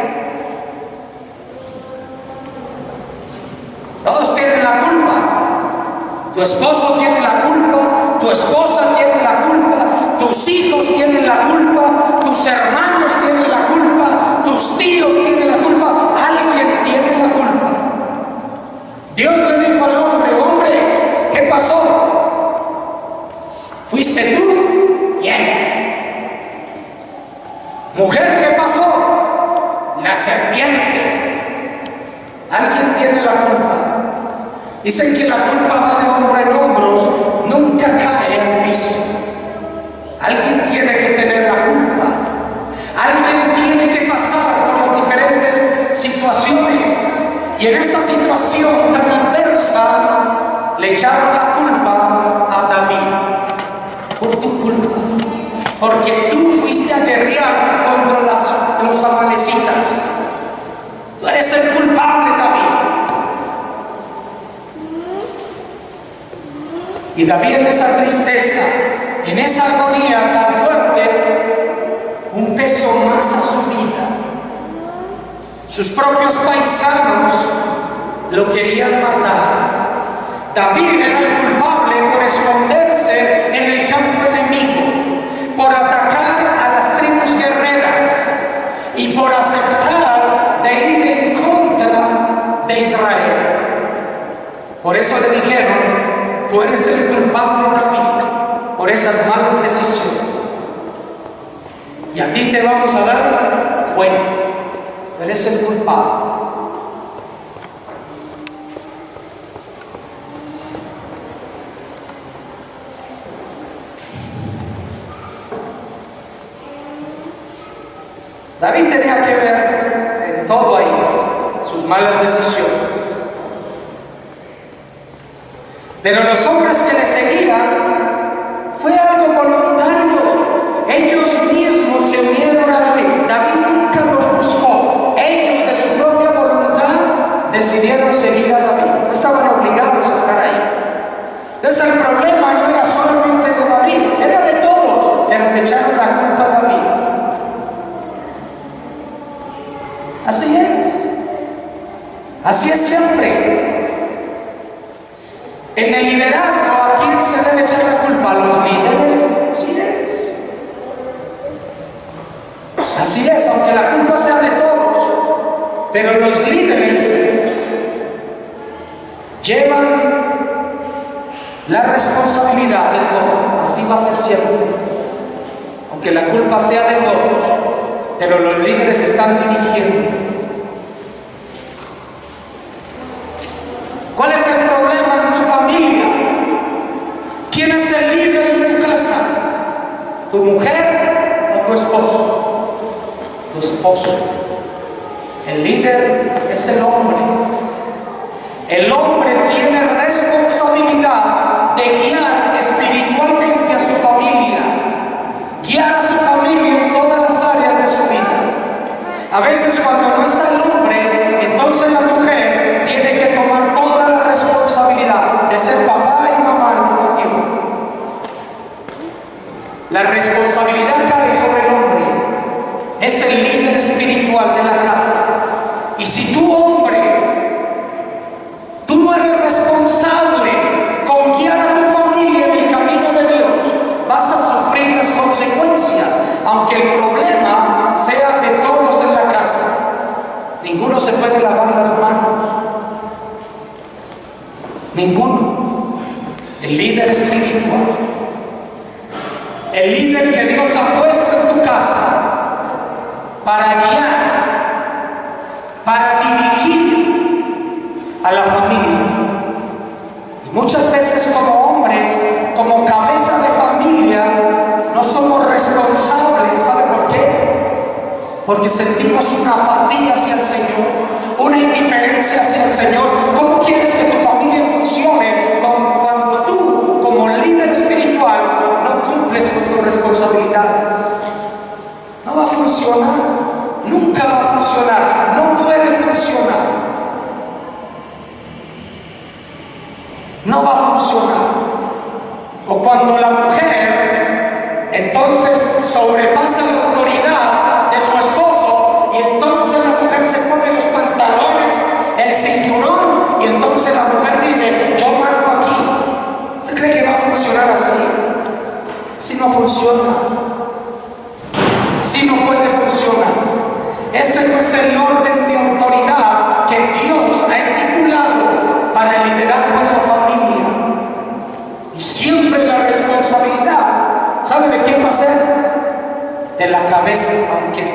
Tu esposo tiene la culpa, tu esposa tiene la culpa, tus hijos tienen la culpa, tus hermanos tienen la culpa, tus tíos tienen la culpa, alguien tiene la culpa. Dios le dijo al hombre: hombre, ¿qué pasó? ¿Fuiste tú? Bien. Mujer, ¿qué pasó? La serpiente. Alguien tiene la culpa. Dicen que la culpa va de hombro en hombros, nunca cae al piso. Alguien tiene que tener la culpa. Alguien tiene que pasar por las diferentes situaciones. Y en esta situación tan adversa le echaron la culpa a David. Por tu culpa. Porque tú fuiste a guerrear contra los amalecitas. Tú eres el culpable, David. Y David, en esa tristeza, en esa agonía tan fuerte, un peso más a su vida. Sus propios paisanos lo querían matar. David era el culpable por esconderse en el campo enemigo, por atacar a las tribus guerreras y por aceptar de ir en contra de Israel. Por eso le dijeron: tú eres el culpable, David, por esas malas decisiones. Y a ti te vamos a dar cuenta. Tú eres el culpable. David tenía que ver en todo ahí sus malas decisiones. Pero los hombres que le seguían fue algo voluntario. Ellos mismos se unieron a David. David nunca los buscó. Ellos de su propia voluntad decidieron seguir a David. No estaban obligados a estar ahí. Entonces el problema no era solamente de David, era de todos, pero le echaron la culpa a David. Así es. Así es siempre. En el liderazgo, ¿a quién se debe echar la culpa? ¿A los líderes? Sí es. Así es, aunque la culpa sea de todos, pero los líderes llevan la responsabilidad de todo. Así va a ser siempre. Aunque la culpa sea de todos, pero los líderes están dirigiendo. ¿Cuál es el problema en tu familia? ¿Quién es el líder en tu casa? ¿Tu mujer o tu esposo? Tu esposo. El líder es el hombre. El hombre tiene responsabilidad de guiar espiritualmente a su familia, guiar a su familia en todas las áreas de su vida. A veces cuando no está el hombre, entonces la mujer tiene que tomar toda la responsabilidad de ser papá y mamá al mismo tiempo. La responsabilidad cae sobre el hombre. Es el líder espiritual de la casa. Y si tú, hombre, tú no eres responsable con guiar a tu familia en el camino de Dios, vas a sufrir las consecuencias, aunque el problema sea de todos en la casa. Ninguno se puede lavar las manos. Ninguno. El líder espiritual, el líder que Dios ha puesto en tu casa para guiar, para dirigir a la familia. Y muchas veces como hombres, como cabeza de familia, no somos responsables. ¿Sabe por qué? Porque sentimos una apatía hacia el Señor, una indiferencia hacia el Señor. ¿Cómo quieres que tu familia funcione cuando tú, como líder espiritual, no cumples con tus responsabilidades? No va a funcionar, nunca va a funcionar, no puede funcionar. No va a funcionar. O cuando la mujer entonces sobrepasa la autoridad de su esposo y entonces la mujer se pone los pantalones, el cinturón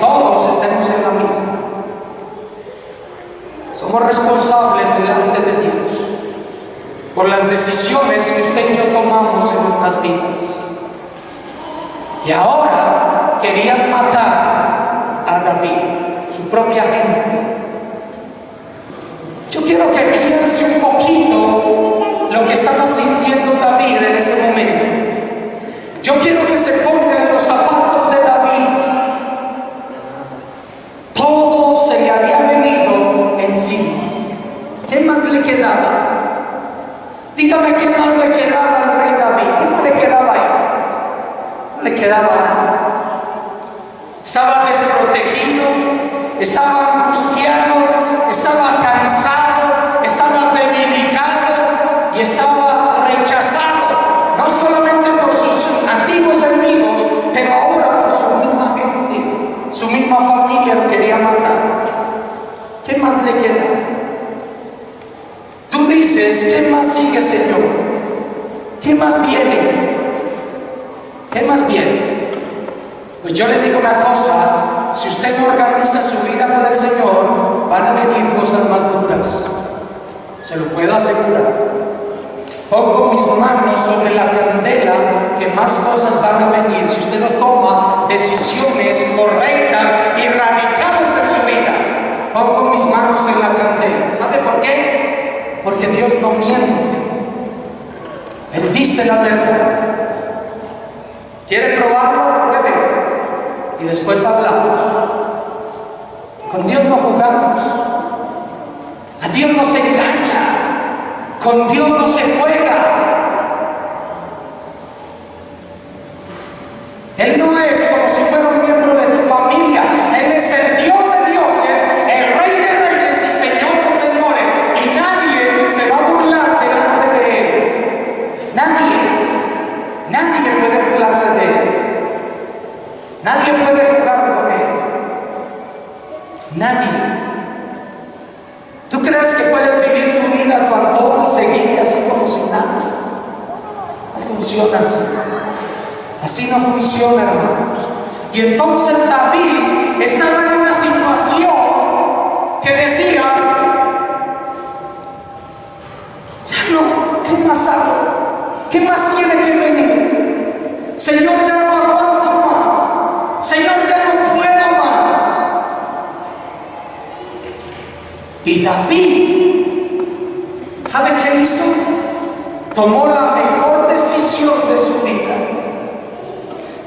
todos estemos en la misma. Somos responsables delante de Dios por las decisiones que usted y yo tomamos en nuestras vidas. Y ahora querían matar a David, su propia gente. Yo quiero que piense un poquito lo que estaba sintiendo David en ese momento. Yo quiero que se ponga en los zapatos de David. Todo se le había venido encima. ¿Qué más le quedaba? Dígame, ¿qué más le quedaba al rey David? ¿Qué más le quedaba ahí? No le quedaba nada. Estaba desprotegido, estaba angustiado, estaba cansado, estaba debilitado y estaba rechazado, no solamente por sus antiguos enemigos, pero ahora por su misma gente, su misma familia lo quería matar. ¿Qué más le queda? Tú dices, ¿qué más sigue, Señor? ¿Qué más viene? ¿Qué más viene? Pues yo le digo una cosa, si usted no organiza su vida con el Señor, van a venir cosas más duras. Se lo puedo asegurar. Pongo mis manos sobre la candela que más cosas van a venir si usted no toma decisiones correctas y radicales en su vida. Pongo mis manos en la candela. ¿Sabe por qué? Porque Dios no miente. Él dice la verdad. ¿Quiere probarlo? Pruebe. Y después hablamos. Con Dios no jugamos. A Dios no se engaña. Con Dios no se juega. Él no es como si fuera un miembro de tu familia. Él es el Dios de dioses, el Rey de reyes y Señor de señores. Y nadie se va a burlar delante de Él. Nadie puede burlarse de Él. Nadie puede jugar con Él. Nadie. ¿Tú crees que puedes vivir tu vida a tu antojo y seguir así como si nada? No funciona así. Así no funciona, hermanos. Y entonces David estaba en una situación que decía, ya no, ¿qué más hago? ¿Qué más tiene que venir? Señor, ya no aguanto más. Señor, ya no puedo más. Y David, ¿sabe qué hizo? Tomó la mejor decisión de su vida.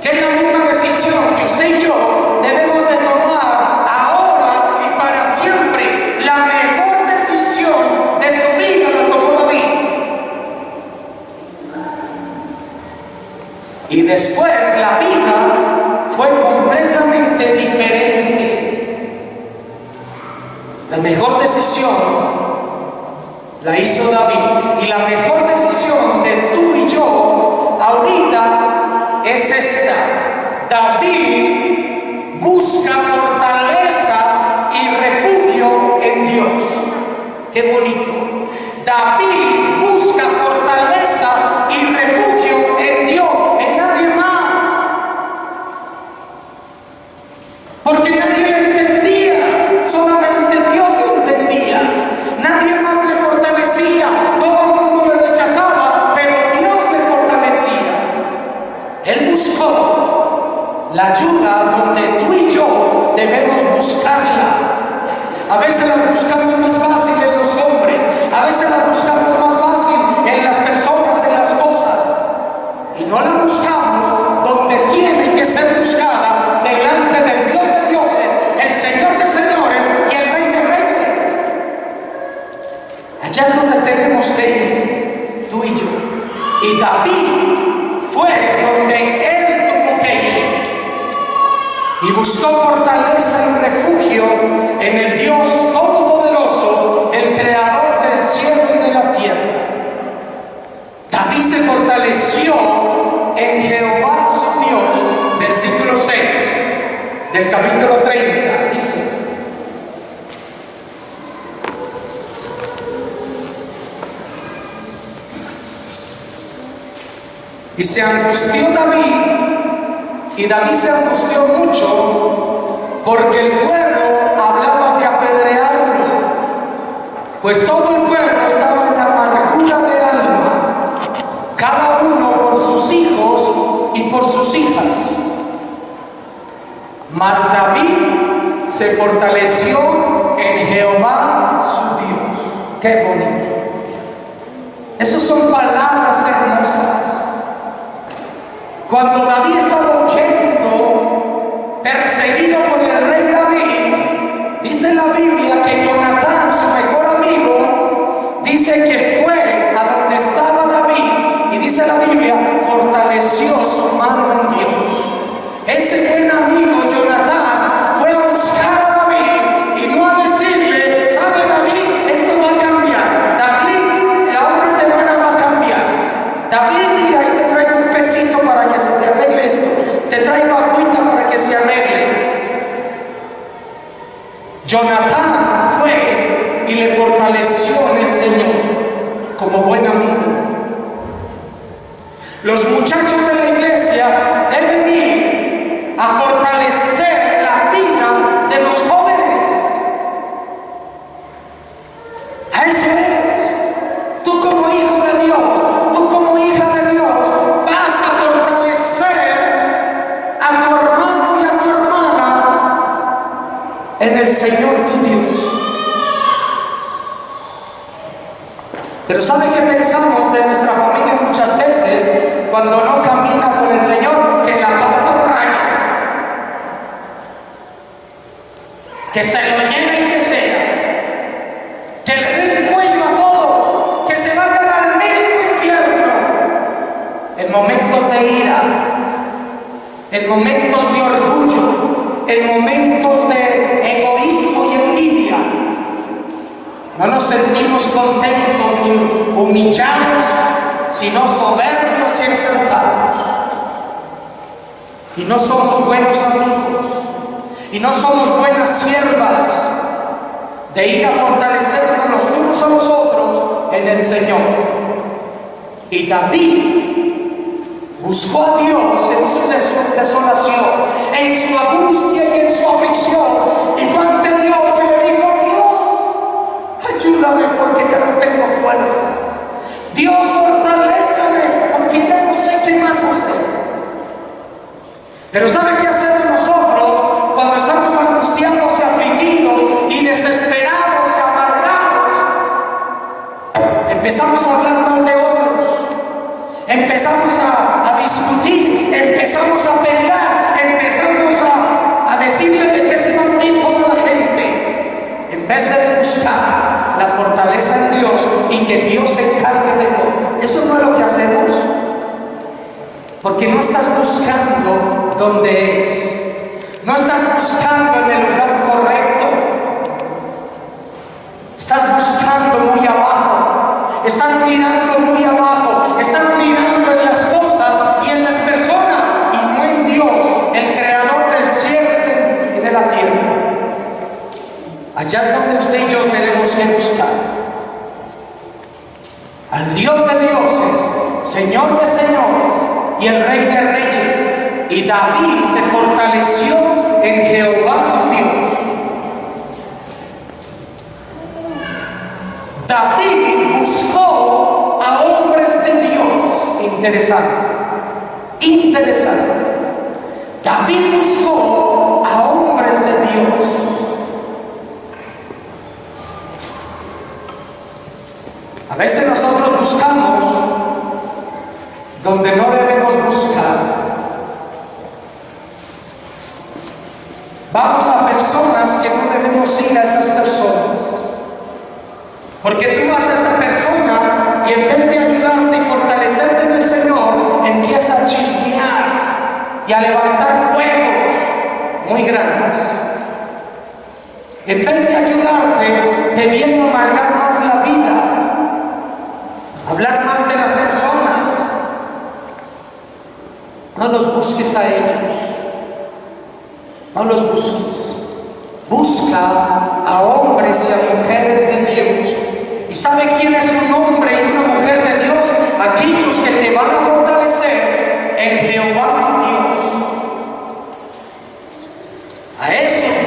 Que es la misma decisión que usted y yo debemos de tomar ahora y para siempre. La mejor decisión de su vida la tomó David. Y después la vida fue completamente diferente. La mejor decisión la hizo David. Y la mejor decisión de tú y yo ahorita es esta. David busca fortaleza y refugio en Dios. Qué bonito. David busca fortaleza y refugio en Dios, en nadie más. Porque nadie le entendía, solamente Dios lo entendía. Nadie más le fortalecía, todo el mundo le rechazaba, pero Dios le fortalecía. Él buscó la ayuda donde tú y yo debemos buscarla. A veces la buscamos más fácil en los hombres, a veces la buscamos más fácil en las personas, en las cosas, y no la buscamos donde tiene que ser buscada, delante del Dios de dioses, el Señor de señores y el Rey de reyes. Allá es donde tenemos que ir, tú y yo. Y David fue donde él tuvo que ir y buscó fortaleza y refugio en el Dios Todopoderoso, el Creador del cielo y de la tierra. David se fortaleció en Jehová su Dios, versículo 6 del capítulo 30, dice: y se angustió David, y David se angustió mucho porque el pueblo hablaba de apedrearlo, pues todo el pueblo estaba en amargura de alma, cada uno por sus hijos y por sus hijas. Mas David se fortaleció en Jehová su Dios. Qué bonito. Esas son palabras hermosas. Cuando David estaba huyendo, perseguido por el rey David, dice la Biblia que Jonatán, su mejor amigo, dice que fue a donde estaba David, y dice la Biblia, fortaleció su mano en Dios. Ese buen amigo Jonatán fue a buscar a David y no a decirle, ¿sabe David? Esto va a cambiar. David, la otra semana va a cambiar. David, mira, ahí te traigo un pesito para que se te arregle esto. Te traigo agüita para que se arregle. Jonatán fue y le fortaleció en el Señor como buen amigo. Los muchachos de la iglesia deben ir a fortalecer la vida de los jóvenes. A eso es. Tú como hijo de Dios, tú como hija de Dios, vas a fortalecer a tu hermano y a tu hermana en el Señor tu Dios. Pero ¿sabe qué pensamos de nuestra familia muchas veces cuando no camina con el Señor? Que la parta un rayo, que se lo lleve el que sea, que le dé el cuello a todos, que se vayan al mismo infierno. En momentos de ira, en momentos de orgullo, en momentos de egoísmo y envidia, no nos sentimos contentos ni humillados, sino soberbios y exaltados. Y no somos buenos amigos, y no somos buenas siervas de ir a fortalecernos los unos a los otros en el Señor. Y David buscó a Dios en su desolación, en su angustia y en su aflicción, y fue ante Dios y le dijo: ayúdame porque ya no tengo fuerza. Dios, fortalézame porque ya no sé qué más hacer. Pero ¿sabe qué hacemos nosotros cuando estamos angustiados y afligidos y desesperados y amargados? Empezamos a hablar mal de otros, empezamos a discutir, empezamos a pelear, empezamos a decirle de qué se va a morir toda la gente, en vez de buscar la fortaleza en Dios y que Dios se encargue de todo. Eso no es lo que hacemos, porque no estás buscando donde es, no estás buscando en el lugar correcto, estás buscando muy abajo, estás mirando muy abajo, estás mirando en las cosas y en las personas y no en Dios, el creador del cielo y de la tierra. Allá es donde usted y yo tenemos que buscar al Dios de dioses, Señor de señores y el Rey de reyes. Y David se fortaleció en Jehová su Dios. David buscó a hombres de Dios. Interesante, interesante. David buscó a hombres de Dios. A veces nosotros buscamos donde no debemos buscar. Vamos a personas que no debemos ir a esas personas. Porque tú vas a esta persona y en vez de ayudarte y fortalecerte en el Señor, empieza a chismear y a levantar fuegos muy grandes. En vez de ayudarte, te viene a amargar más la vida. Hablar mal de las personas. No los busques a ellos. No los busques. Busca a hombres y a mujeres de Dios. ¿Y sabe quién es un hombre y una mujer de Dios? Aquellos que te van a fortalecer en Jehová tu Dios. A esos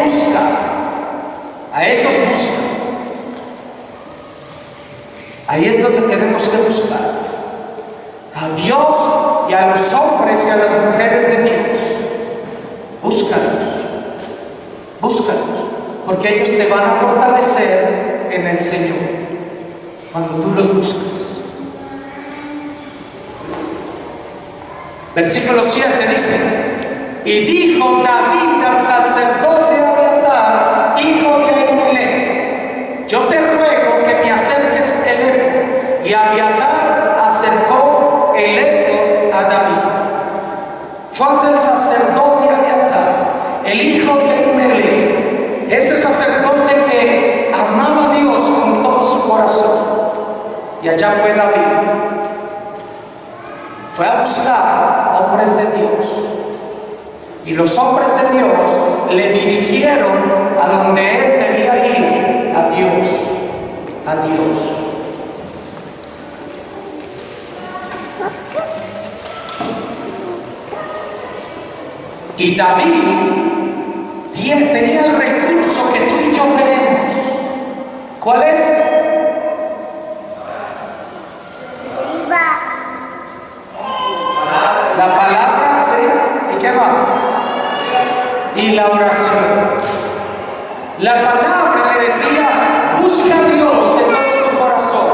Ahí es donde tenemos que buscar a Dios y a los hombres y a las mujeres de Dios. Búscalos, porque ellos te van a fortalecer en el Señor cuando tú los buscas. Versículo 7 dice: y dijo David al sacerdote Abiatar, hijo de Ahimelech: yo te ruego que me acerques el éfod. Y Abiatar acercó el éfod a David. Fue del sacerdote Abiatar, el hijo de Ahimelech, ese sacerdote que amaba a Dios con todo su corazón. Y allá fue David. Fue a buscar hombres de Dios. Y los hombres de Dios le dirigieron a donde él debía ir, a Dios, a Dios. Y David tenía el recurso que tú y yo tenemos. ¿Cuál es? La palabra, ¿sí? ¿Y qué más? Y la oración. La palabra le decía: busca a Dios de todo tu corazón.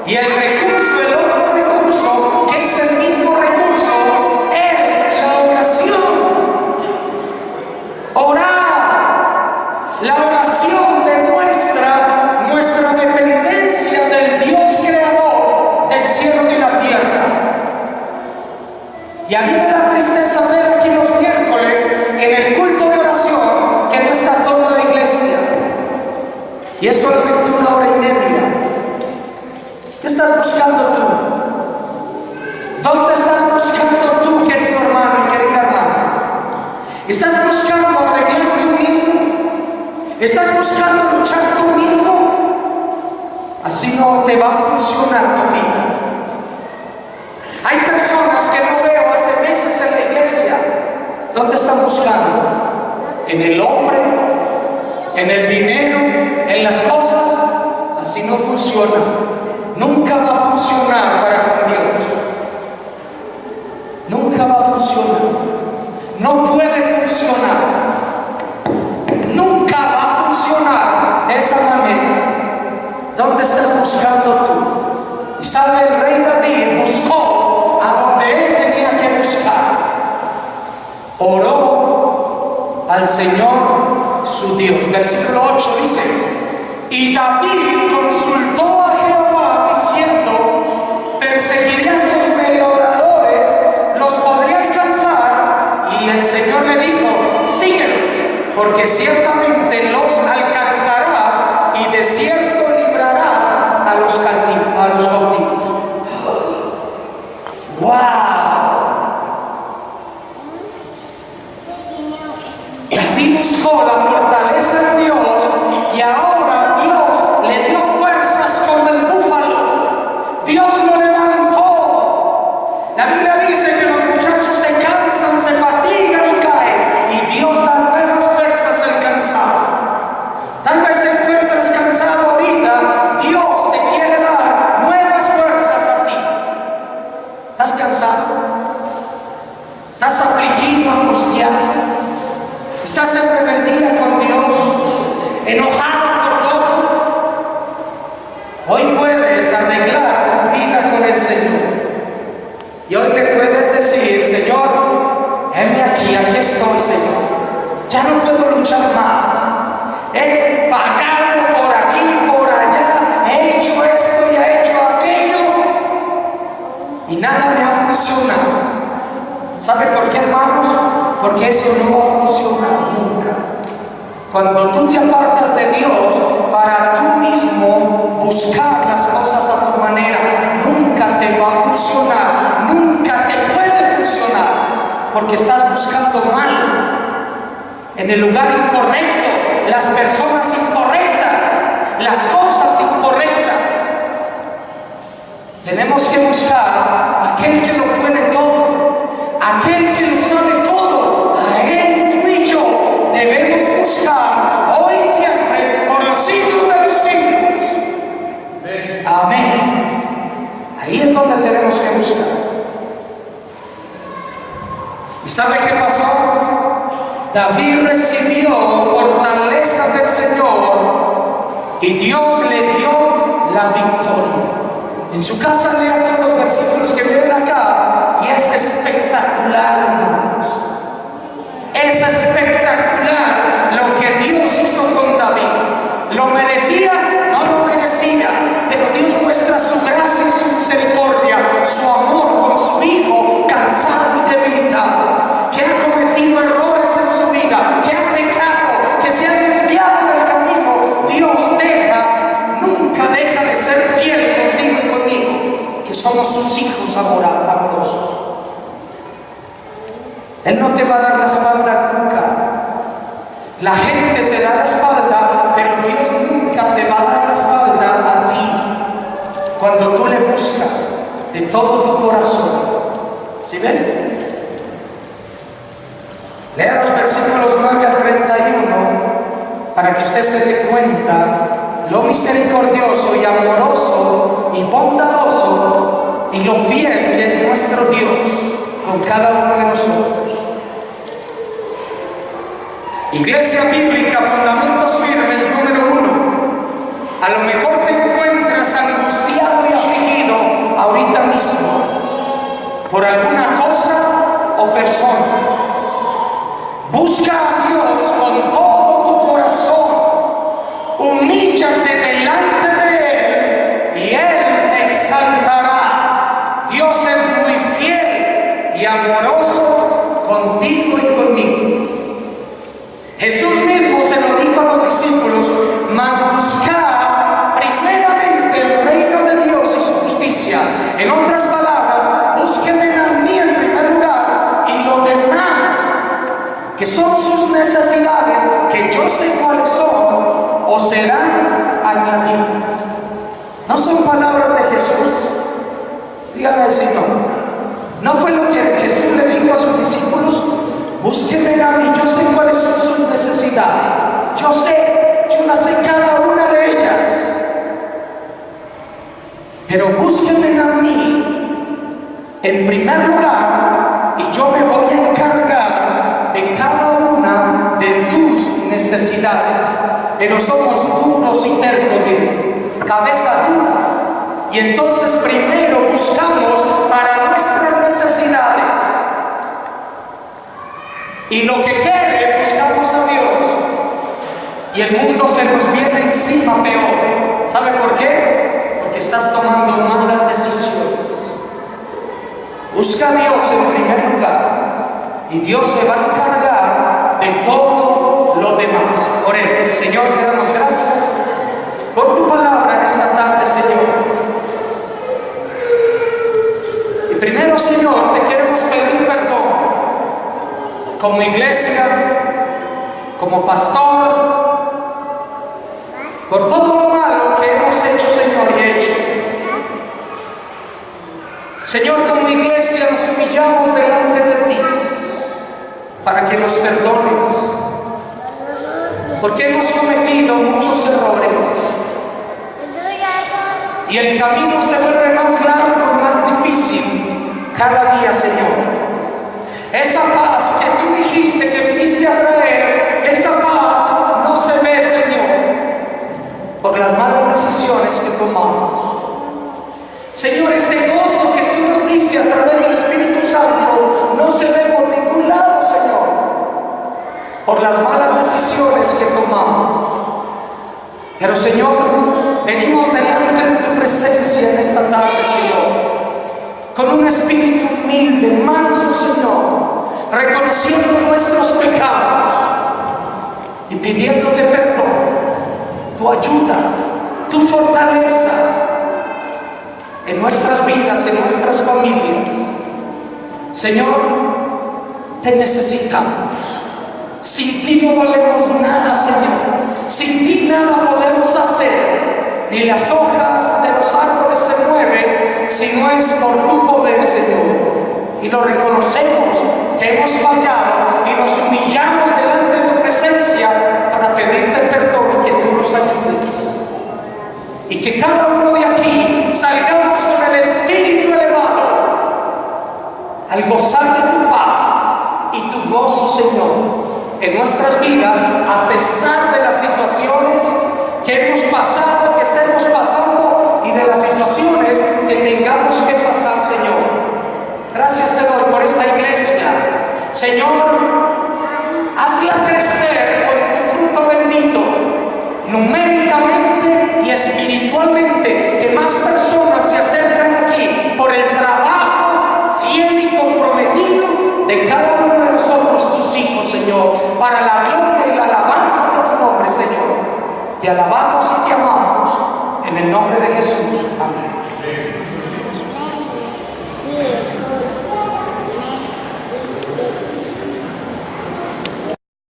Y el recurso, el otro recurso, que es el mismo recurso, es la oración. Orar. La oración demuestra nuestra dependencia del Dios creador del cielo y la tierra. Y a mí me da tristeza ver aquí los miércoles en el culto de oración que no está toda la iglesia. Y es solamente 1 hora y media. ¿Qué estás buscando tú? ¿Dónde estás buscando tú, querido hermano y querida hermana? ¿Estás buscando arreglar tú mismo? ¿Estás buscando luchar tú mismo? Así no te va a funcionar tu vida. Hay personas que no veo hace meses en la iglesia. ¿Dónde están buscando? ¿En el hombre? ¿En el dinero? ¿En las cosas? Así no funciona. Nunca va a funcionar para con Dios. Nunca va a funcionar. No puede funcionar. Nunca va a funcionar de esa manera. ¿Dónde estás buscando tú? Y sabe, el rey David buscó a donde él tenía que buscar. Oró al Señor su Dios. Versículo 8 dice: y David consultó a Jehová diciendo: perseguiré a estos merodeadores, los podré alcanzar. Y el Señor le dijo: síguelos, porque ciertamente los alcanzarás y de cierto librarás a los cautivos. ¡Wow! David buscó la fortaleza de Dios y ahora Dios le dio fuerzas con el búfalo. Dios lo levantó. La Biblia dice que los muchachos se cansan, se fatigan y caen, y Dios da nuevas fuerzas al cansado. Tal vez te encuentres cansado ahorita. Dios te quiere dar nuevas fuerzas a ti. ¿Estás cansado? ¿Estás afligido, angustiado? ¿Estás en rebeldía con Dios? ¿Enojado por todo? Hoy puedes arreglar tu vida con el Señor. Y hoy le puedes decir: Señor, heme aquí estoy, Señor. Ya no puedo luchar más. He pagado por aquí, por allá, he hecho esto y he hecho aquello, y nada me ha funcionado. ¿Sabe por qué, hermanos? Porque eso no va a funcionar nunca. Cuando tú te apartas de Dios para tú mismo buscar las cosas a tu manera, nunca te va a funcionar, nunca te puede funcionar, porque estás buscando mal, en el lugar incorrecto, las personas incorrectas, las cosas incorrectas. Tenemos que buscar aquel que lo puede todo, aquel que lo sabe todo. A él tú y yo debemos buscar hoy y siempre, por los siglos de los siglos. Amén. Ahí es donde tenemos que buscar. ¿Y sabe qué pasó? David recibió fortaleza del Señor y Dios le dio la victoria. En su casa lea todos los versículos que vienen acá y es espectacular, hermanos. Es espectacular lo que Dios hizo con David. ¿Lo merecía? No lo merecía, pero Dios muestra su gracia y su misericordia, su amor con su hijo cansado y debilitado, que ha cometido errores en su vida, que ha pecado, que se ha desviado del camino. Dios nunca deja de ser fiel contigo y conmigo, que somos sus hijos amorosos. Él no te va a dar la espalda nunca. La gente te da la espalda, pero Dios nunca te va a dar la espalda a ti cuando tú le buscas de todo tu corazón. ¿Sí ven? Lea los versículos 9 al 31 para que usted se dé cuenta lo misericordioso y amoroso y bondadoso y lo fiel que es nuestro Dios con cada uno de nosotros. Iglesia Bíblica, Fundamentos Firmes, número 1. A lo mejor te encuentras angustiado y afligido ahorita mismo por alguna cosa o persona. Busca a Dios con todo tu corazón. Humíllate delante de Él y Él te exaltará. Dios es muy fiel y amoroso contigo y conmigo. Jesús mismo se lo dijo a los discípulos: mas buscad primeramente el reino de Dios y su justicia. En otras palabras, búsquenme a mí en primer lugar, y lo demás, que son sus necesidades, que yo sé cuáles son, os serán añadidas. ¿No son palabras de Jesús? Dígame si no. ¿No fue lo que Jesús le dijo a sus discípulos? Búsquenme a mí, yo sé cuáles son sus necesidades. Yo las sé cada una de ellas. Pero búsquenme a mí en primer lugar, y yo me voy a encargar de cada una de tus necesidades. Pero somos duros y tercos, miren, cabeza dura. Y entonces primero buscamos para nuestras necesidades. Y lo que quede, buscamos a Dios. Y el mundo se nos viene encima peor. ¿Sabe por qué? Porque estás tomando malas decisiones. Busca a Dios en primer lugar, y Dios se va a encargar de todo lo demás. Oremos. Señor, te damos gracias por tu palabra en esta tarde, Señor. Y primero, Señor, te queremos pedir perdón como iglesia, como pastor, por todo lo malo que hemos hecho, Señor, y hecho. Señor, como iglesia nos humillamos delante de ti para que nos perdones, porque hemos cometido muchos errores y el camino se vuelve más largo, más difícil cada día, Señor. Esa paz que tú dijiste que viniste a traer, esa paz no se ve, Señor, por las malas decisiones que tomamos. Señor, ese gozo que tú nos diste a través del Espíritu Santo no se ve por ningún lado, Señor, por las malas decisiones que tomamos. Pero, Señor, venimos delante de tu presencia en esta tarde, Señor, con un espíritu humilde, manso, Señor, reconociendo nuestros pecados y pidiéndote perdón, tu ayuda, tu fortaleza en nuestras vidas, en nuestras familias. Señor, te necesitamos. Sin ti no valemos nada, Señor. Sin ti nada podemos hacer. Ni las hojas de los árboles se mueven si no es por tu poder, Señor. Y lo reconocemos que hemos fallado y nos humillamos delante de tu presencia para pedirte perdón y que tú nos ayudes. Y que cada uno de aquí salgamos con el espíritu al gozar de tu paz y tu gozo, Señor, en nuestras vidas, a pesar de las situaciones que hemos pasado, que estemos pasando y de las situaciones que tengamos que pasar, Señor. Gracias te doy por esta iglesia. Señor, hazla crecer con tu fruto bendito, numéricamente y espiritualmente, que más personas se acercan aquí por el trabajo fiel y comprometido de cada uno de nosotros, tus hijos, Señor, para la gloria y la alabanza de tu nombre, Señor. Te alabamos y te amamos en el nombre de Jesús.